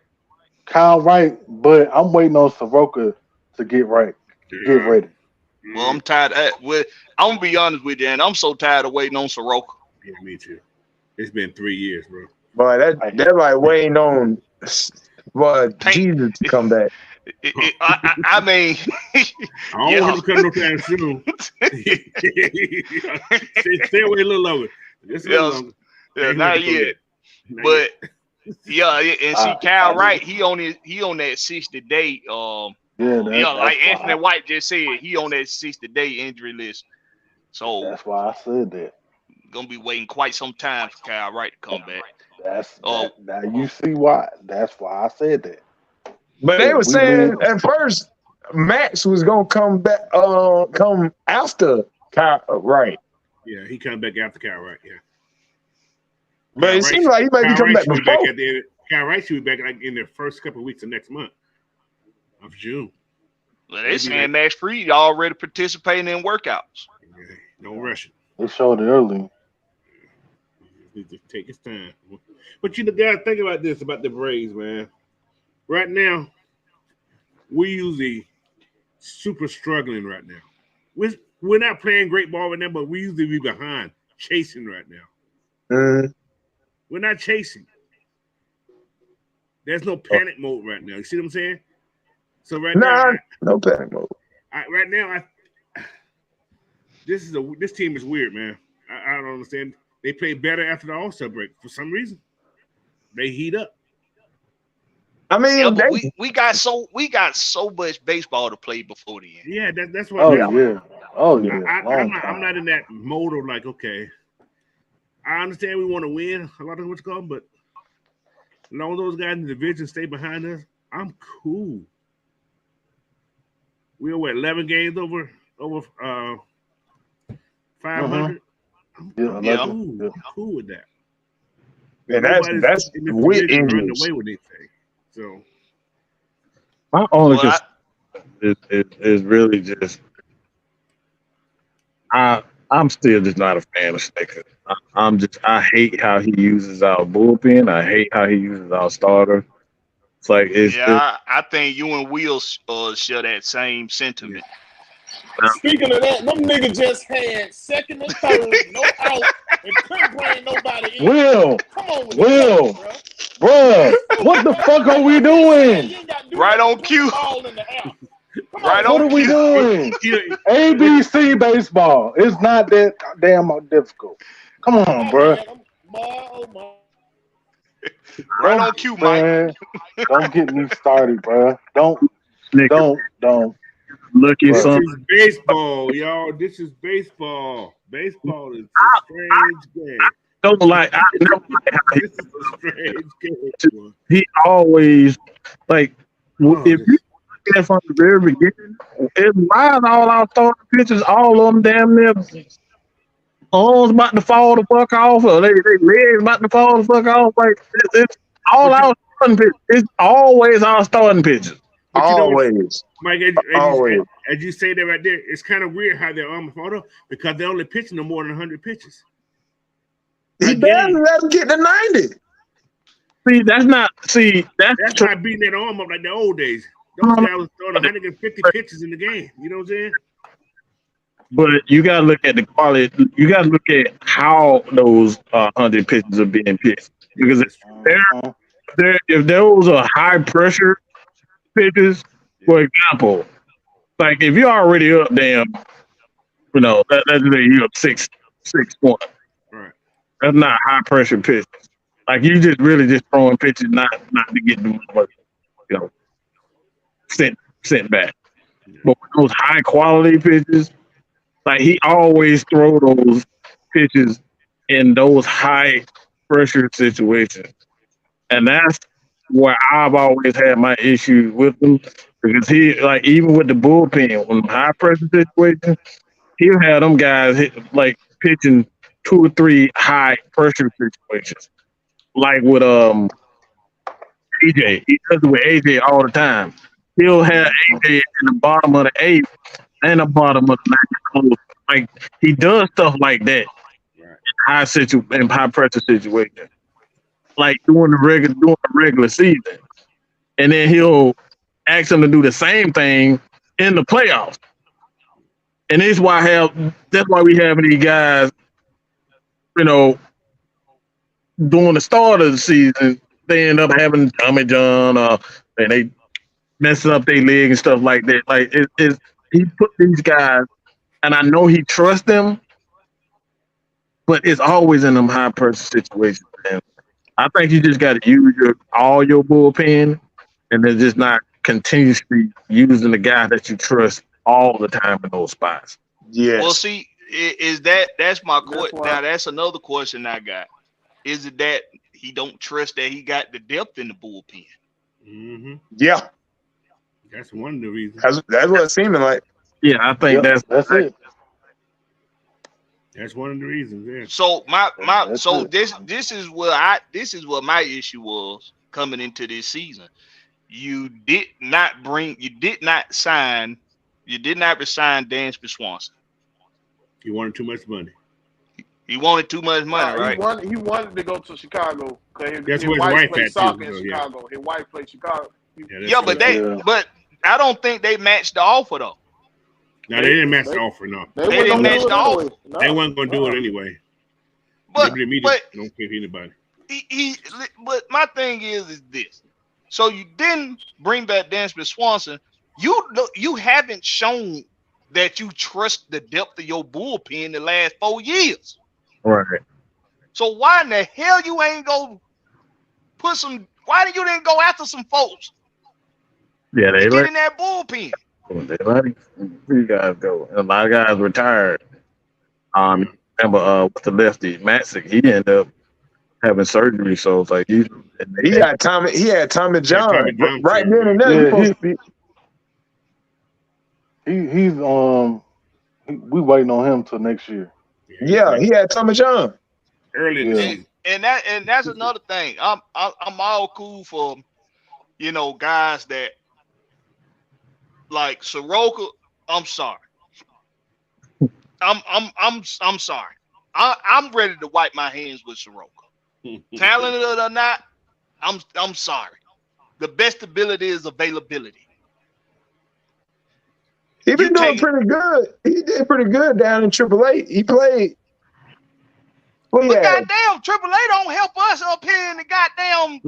Kyle Wright, but I'm waiting on Soroka to get right. Get ready. Well, I'm tired. I'm gonna be honest with you, and I'm so tired of waiting on Soroka. Yeah, me too. It's been 3 years, bro. Boy, that like waiting on Jesus to come back. I mean, I don't want him to come no time soon. Stay away a little longer. Just a little longer. Yeah, not yet. But yeah, and see, Kyle Wright, he on that 60-day. Like Anthony White just said, he on that 60-day injury list. So that's why I said that. Gonna be waiting quite some time for Kyle Wright to come back. Now you see why. That's why I said that. But they were saying at first Max was gonna come back, come after Kyle Wright. Yeah, he come back after Kyle Wright. Yeah, but it seems like he might be coming back before. Kyle Wright should be back like in the first couple of weeks of next month of June. Well, they saying Max Fried already participating in workouts. Yeah, no rushing. They showed it early. Need to take his time. But you gotta think about this about the Braves, man. Right now, we usually super struggling right now. We're not playing great ball right now, but we usually be behind, chasing right now. We're not chasing. There's no panic mode right now. You see what I'm saying? So no panic mode. Right now, this team is weird, man. I don't understand. They play better after the All-Star break for some reason. They heat up. I mean, we got so much baseball to play before the end. Yeah, that's what. Oh yeah. I'm not in that mode of like, okay, I understand we want to win a lot of what's going, but as long as those guys in the division stay behind us, I'm cool. We're 11 games over 500. I'm cool with that. And that's with injuries. Away with anything. So my only is really just I'm still just not a fan of Snaker. I hate how he uses our bullpen. I hate how he uses our starter. It's like I think you and Will share that same sentiment. Speaking of that, them niggas just had second and third, no out, and couldn't bring nobody in. Will, come on, Will, bro, what the fuck are we doing? Right on cue. Right on. What are we doing? ABC baseball. It's not that damn difficult. Come on, bro. Right on cue, Mike. Don't get me started, bro. Don't. Look at some baseball, y'all. This is baseball. Baseball is a strange game. Don't like how this is a strange game. He always if you look at from the very beginning, why is all our starting pitchers, all of them damn near arms about to fall the fuck off, or they legs about to fall the fuck off? Like it's all our starting pitchers. It's always our starting pitchers. Always. Mike, as you say that right there, it's kind of weird how their arm fall off because they're only pitching no more than 100 pitches. He barely let him get to 90. That's not beating that arm up like the old days. Those guys was throwing 150 pitches in the game. You know what I'm saying? But you got to look at the quality. You got to look at how those 100 pitches are being pitched. Because if those are high pressure pitches, for example, like if you're already up, let's say you're up 6-1. Right. That's not high pressure pitches. Like you just really just throwing pitches not to get them, sent back. But those high quality pitches, Like he always throw those pitches in those high pressure situations, and that's where I've always had my issues with him because he like even with the bullpen on high pressure situations, he'll have them guys like pitching 2 or 3 high pressure situations, like with AJ. He does it with AJ all the time. He'll have AJ in the bottom of the 8th and the bottom of the 9th. Like he does stuff like that in high pressure situations, like during the regular season, and then he'll ask them to do the same thing in the playoffs. And that's why we have these guys, you know, during the start of the season, they end up having Tommy John, and they messing up their leg and stuff like that. Like he put these guys, and I know he trusts them, but it's always in them high pressure situations. And I think you just got to use all your bullpen, and then just not continuously using the guy that you trust all the time in those spots. Yes. Well, see, that's my question. Now, that's another question I got. Is it that he don't trust that he got the depth in the bullpen? Mm-hmm. Yeah. That's one of the reasons. That's what it's seeming like. Yeah, I think that's it. That's one of the reasons. Yeah. So this is what my issue was coming into this season. You did not resign Dansby Swanson. He wanted too much money. He wanted too much money, right? He wanted to go to Chicago because That's his where his wife wife played at soccer too, in Chicago. His wife played Chicago. But I don't think they matched the offer though. No, they didn't match the offer. No, they didn't match the offer. No. They weren't going to do it anyway. But don't pay anybody. But my thing is this. So you didn't bring back Dansby Swanson. You haven't shown that you trust the depth of your bullpen the last 4 years. Right. So why in the hell you ain't go put some? Why did you didn't go after some folks? Yeah, they get in that bullpen. They let these guys go. And a lot of guys retired. Remember with the lefty Matzik, he ended up having surgery. So it's like he had Tommy John right then and there. We waiting on him till next year. Yeah, he had Tommy John early in the season. And that's another thing. I'm all cool for guys that like Soroka. I'm sorry. I'm sorry. I'm ready to wipe my hands with Soroka. Talented or not, I'm sorry. The best ability is availability. He been doing pretty good. He did pretty good down in AAA. He played. But goddamn, AAA don't help us up here in the goddamn.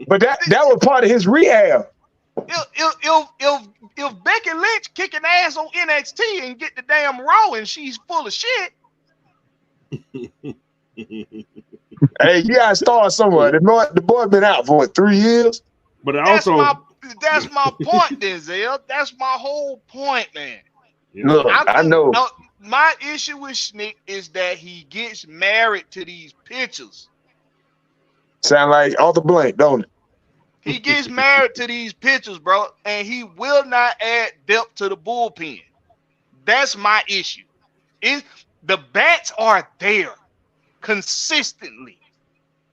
But that was part of his rehab. If Becky Lynch kicking ass on NXT and get the damn Raw and she's full of shit. Hey, you gotta start somewhere. The boy been out for 3 years. But that's my point, Denzel. That's my whole point, man. Look, I know. My issue with Schnick is that he gets married to these pitchers. Sound like Arthur Blank, don't it? He gets married to these pitchers, bro, and he will not add depth to the bullpen. That's my issue. The bats are there consistently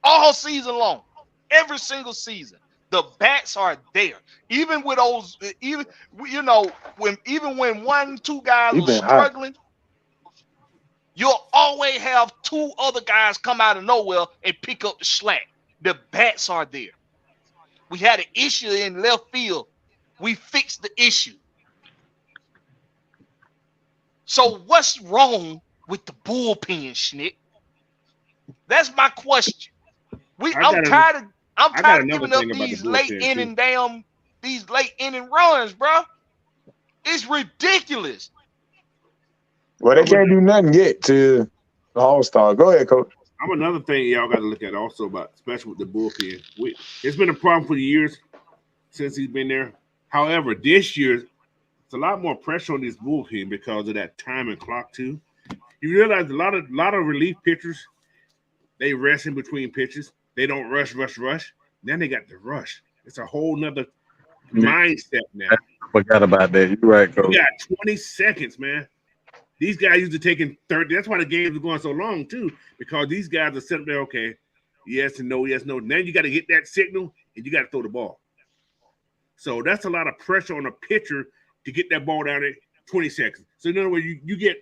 all season long, every single season. The bats are there, even with those, when 1-2 guys are struggling, you'll always have 2 other guys come out of nowhere and pick up the slack. The bats are there. We had an issue in left field. We fixed the issue. So what's wrong with the bullpen, Schnick? That's my question. I'm tired of giving up these late inning runs, bro. It's ridiculous. Well, they can't do nothing yet to the All-Star. Go ahead, Coach. I'm another thing y'all got to look at also about, especially with the bullpen. It's been a problem for years since he's been there. However, this year, it's a lot more pressure on this bullpen because of that time and clock too. You realize a lot of relief pitchers, they rest in between pitches. They don't rush. Then they got to rush. It's a whole nother mindset now. Forgot about that. You're right, Coach. You got 20 seconds, man. These guys used to taking 30. That's why the games are going so long too, because these guys are sitting there, okay, yes and no, yes, no. Now you got to get that signal and you got to throw the ball. So that's a lot of pressure on a pitcher to get that ball down at 20 seconds. So in other words, you get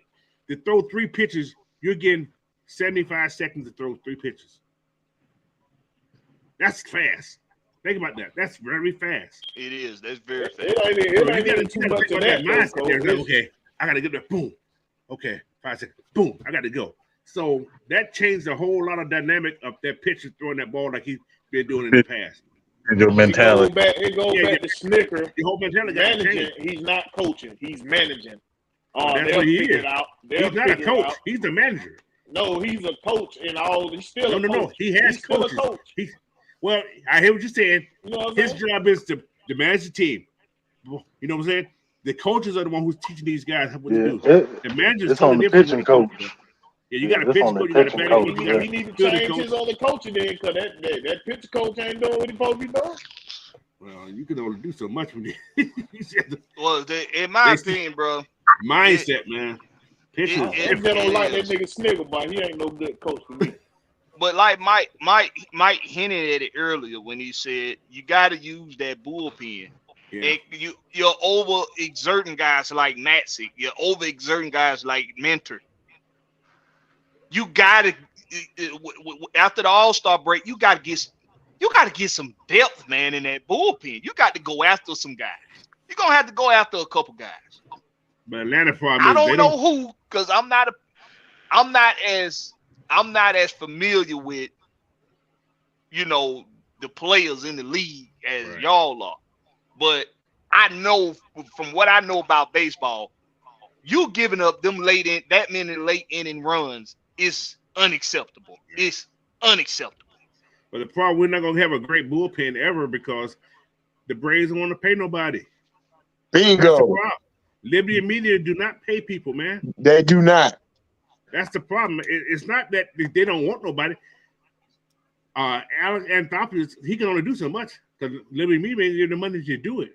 to throw 3 pitches, you're getting 75 seconds to throw 3 pitches. That's fast. Think about that. That's very fast. It is. That's very fast. It ain't even too much of that. Okay, I got to get that. Boom. Okay, 5 seconds. Boom. I got to go. So that changed a whole lot of dynamic of that pitcher throwing that ball like he's been doing in the past. And your mentality. It goes back to Snicker. The whole mentality managing. He's not coaching. He's managing. That's what he is. He's not a coach. He's the manager. No, he's a coach and all. He's still a coach. No. He has he's coaches. Still a coach. Well, I hear what you're saying. You know what His job is to manage the team. You know what I'm saying? The coaches are the one who's teaching these guys what to do. The manager's it's on the pitching coach. Yeah, you got a pitching coach. You got a batting coach. He need to change his other coaching then, because that pitcher coach ain't doing what he's supposed to be doing. Well, you can only do so much when you. Well, in my opinion, bro, mindset, man. Pitching. I don't like that nigga Snigger, but he ain't no good coach for me. But like Mike hinted at it earlier when he said you got to use that bullpen. Yeah. You're over exerting guys like Matzik. You're over exerting guys like Mentor. You got to after the All-Star break, you got to get some depth, man, in that bullpen. You got to go after some guys. You're gonna have to go after a couple guys. But Atlanta problem I don't know who, because I'm not as familiar with, the players in the league as y'all are. But I know from what I know about baseball, you giving up that many late inning runs is unacceptable. It's unacceptable. But the problem, we're not gonna have a great bullpen ever because the Braves don't want to pay nobody. Bingo. Liberty and Media do not pay people, man. They do not. That's the problem. It's not that they don't want nobody. Alex Anthopoulos, he can only do so much because Liberty Media ain't give the money to do it.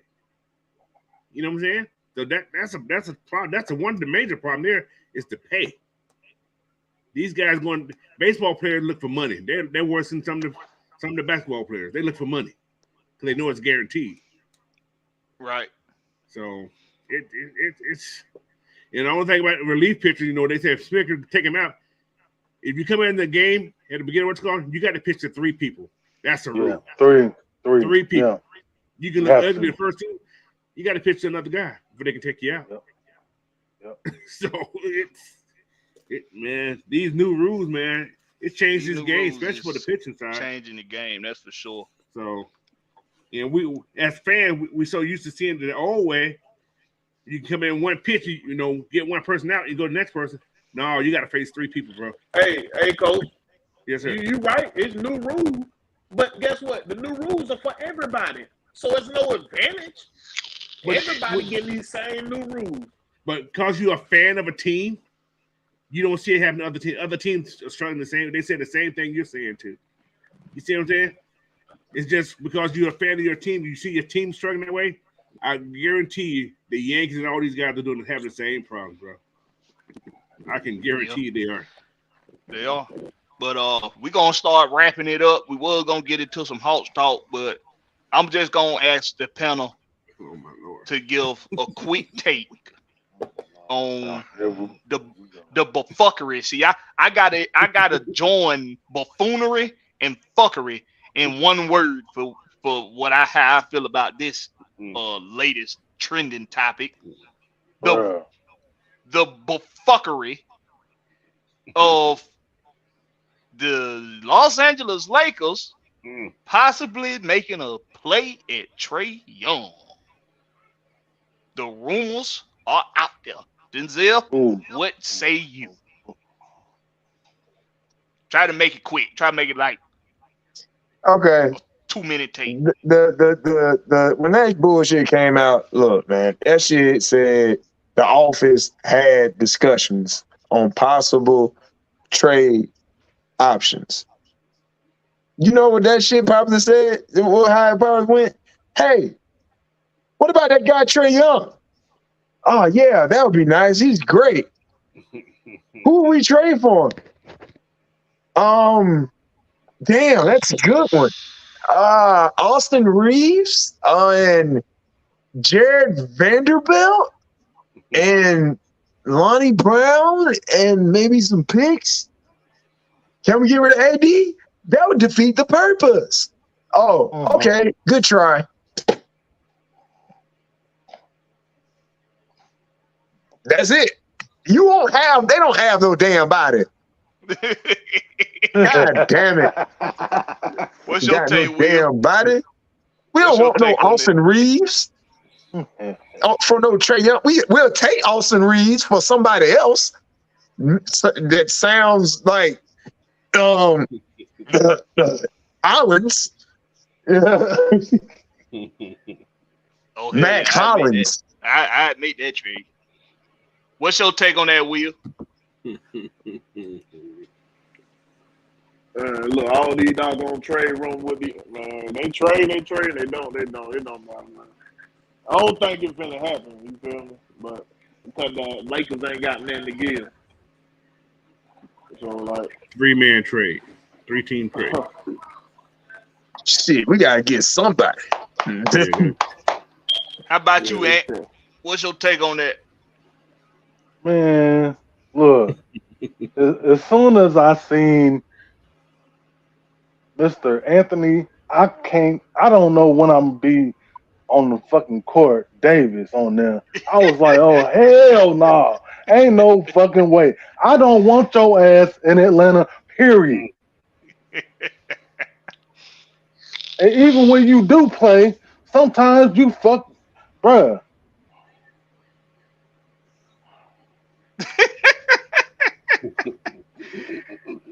You know what I'm saying? So that's a problem. That's one of the major problem there is to pay. These guys baseball players look for money. They're worse than some of the basketball players. They look for money because they know it's guaranteed. Right. So it's the only thing about relief pitchers, they say if Spicker take him out, if you come in the game at the beginning, you got to pitch to 3 people. That's the rule. Three people. Yeah. You can look ugly the first 2. You got to pitch to another guy before they can take you out. Yep. So man, these new rules, man, it changed this game, especially for the pitching side. Changing the game, that's for sure. So, and we as fans, we so used to seeing it the old way. You can come in one pitch, get one person out, you go to the next person. No, you got to face 3 people, bro. Hey, coach. Yes, sir. You right. It's new rules, but guess what? The new rules are for everybody, so it's no advantage. Everybody getting these same new rules. But because you're a fan of a team, you don't see it happening to other teams. Other teams are struggling the same. They say the same thing you're saying too. You see what I'm saying? It's just because you're a fan of your team, you see your team struggling that way. I guarantee you, the Yankees and all these guys are having the same problems, bro. I can guarantee you they are. They are. But we're gonna start wrapping it up. We were gonna get into some Hawks talk, but I'm just gonna ask the panel to give a quick take on the buffoonery. See, I gotta join buffoonery and fuckery in one word for how I feel about this latest trending topic. The buffoonery of the Los Angeles Lakers possibly making a play at Trae Young. The rumors are out there. Denzel, what say you? Try to make it quick. Try to make it like okay. 2-minute tape. The when that bullshit came out, look, man, that shit said the office had discussions on possible trade options. You know what that shit probably said? How it probably went? Hey, what about that guy Trey Young? Oh yeah, that would be nice. He's great. Who would we trade for him? Damn, that's a good one. Austin Reeves and Jared Vanderbilt and Lonnie Brown and maybe some picks. Can we get rid of AD? That would defeat the purpose. Oh, okay. Good try. That's it. They don't have no damn body. God damn it. What's your take, no damn body? We don't want no Austin Reeves. For no Trey Young. We'll take Austin Reeves for somebody else that sounds like Collins. Matt Collins. I admit that trade. What's your take on that, Will? Look, all these doggone trade room would be, they trade, they don't. It don't matter, man. I don't think it's gonna happen. You feel me? But because the Lakers ain't got nothing to give, so like 3-man trade, 3-team trade. Shit, we gotta get somebody. How about you, Ant? What's your take on that? Man, look, as soon as I seen Mr. Anthony, I don't know when I'm gonna be on the fucking court, Davis on there. I was like, oh, hell no. Nah. Ain't no fucking way. I don't want your ass in Atlanta, period. And even when you do play, sometimes you fuck, bruh.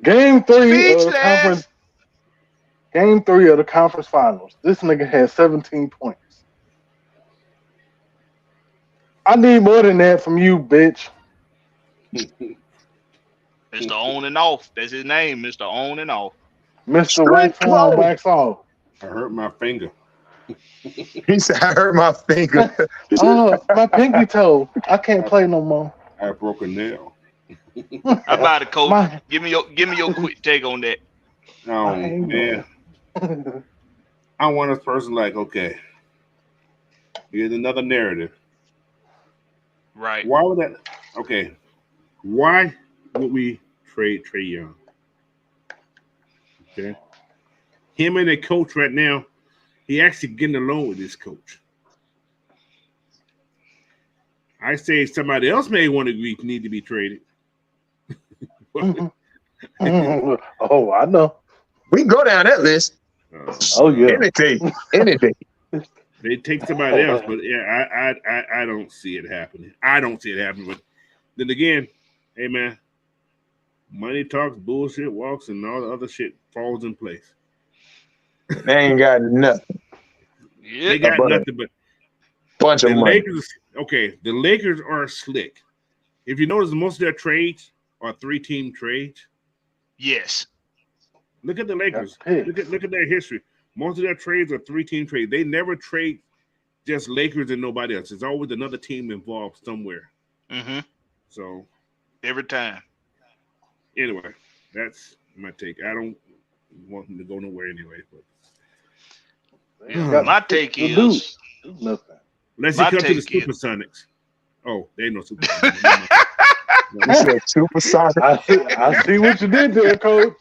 Game 3 of the conference finals. This nigga had 17 points. I need more than that from you, bitch. Mr. On and Off. That's his name, Mr. On and Off. Mr. Wax on, wax off. I hurt my finger. He said, I hurt my finger. Oh, my pinky toe. I can't play no more. I broke a nail. How about it, Coach? Give me your quick take on that. Oh man. I'm one of those person like, okay, here's another narrative. Right. Why would that? Okay. Why would we trade Trey Young? Okay. Him and the coach right now, he actually getting along with his coach. I say somebody else may need to be traded. Oh, I know. We can go down that list. Oh yeah. Anything. They take somebody else, but yeah, I don't see it happening. I don't see it happening. But then again, hey man, money talks, bullshit walks, and all the other shit falls in place. They ain't got nothing. Yeah, they got nothing but bunch of money. Lakers. Okay, the Lakers are slick. If you notice, most of their trades are 3-team trades. Yes. Look at the Lakers. Look at their history. Most of their trades are 3-team trades. They never trade just Lakers and nobody else. There's always another team involved somewhere. Mm-hmm. So every time. Anyway, that's my take. I don't want them to go nowhere anyway. But my take is nothing. Unless you come to the Supersonics. Oh, they ain't no Supersonics. You said Supersonics. I see what you did there, Coach.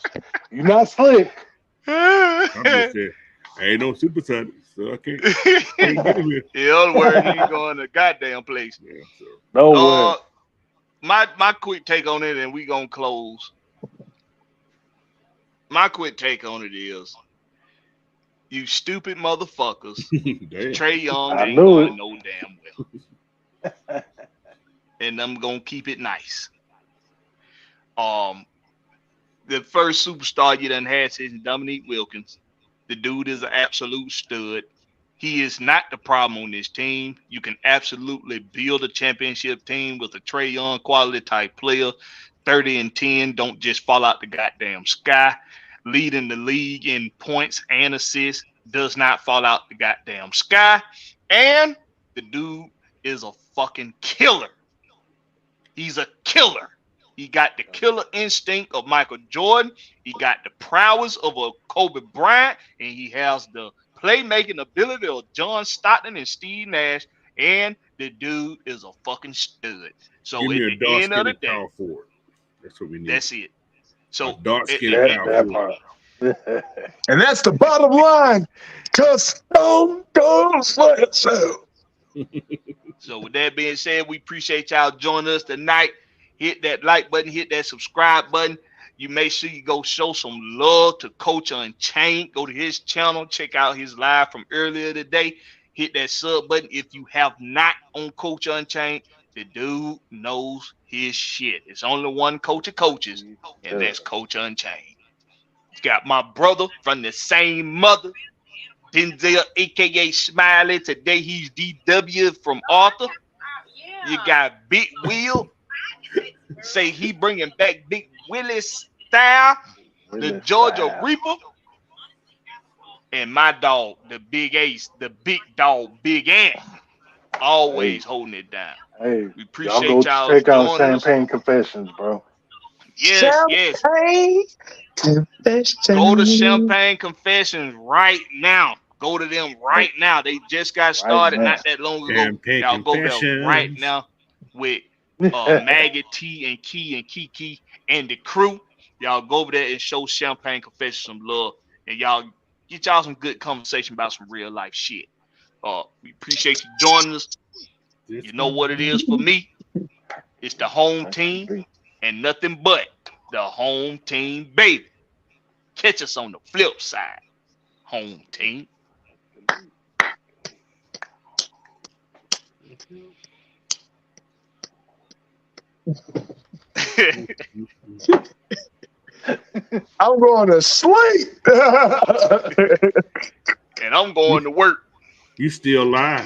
You're not slick. I'm just saying, ain't no Supersonics, so I can't get him here. In other words, you ain't going to goddamn place. Yeah, so. No way. My quick take on it, and we gonna close. My quick take on it is, you stupid motherfuckers. Trey Young ain't going no damn well. And I'm gonna keep it nice. The first superstar you done had since Dominique Wilkins. The dude is an absolute stud. He is not the problem on this team. You can absolutely build a championship team with a Trae Young quality type player. 30 and 10 don't just fall out the goddamn sky. Leading the league in points and assists does not fall out the goddamn sky. And the dude is a fucking killer. He's a killer. He got the killer instinct of Michael Jordan. He got the prowess of a Kobe Bryant, and he has the playmaking ability of John Stockton and Steve Nash. And the dude is a fucking stud. So Give me at a the end of the day, power forward. That's what we need. that's it. So dark skinned power forward. And that's the bottom line. Cause Stone Cold for itself. So with that being said, we appreciate y'all joining us tonight. Hit that like button, hit that subscribe button. You make sure you go show some love to Coach Unchained. Go to his channel, check out his live from earlier today. Hit that sub button if you have not on Coach Unchained. The dude knows his shit. It's only one coach of coaches, and that's Coach Unchained. Got my brother from the same mother, Denzel, aka Smiley. Today he's DW from Arthur. You got Big Will. Say he bringing back Big Willis style, the Georgia Reaper. And my dog, the Big Ace, the big dog, Big Ant. Always holding it down. Hey, we appreciate y'all go check out Champagne Confessions, bro. Yes, yes. Go to Champagne Confessions right now. Go to them right now. They just got started not that long ago. Y'all go there right now with Maggie T and Kiki and the crew. Y'all go over there and show Champagne Confessions some love, and y'all get y'all some good conversation about some real life shit. We appreciate you joining us. You know what it is for me. It's the home team and nothing but the home team, baby. Catch us on the flip side, home team. I'm going to sleep. And I'm going to work. You still live.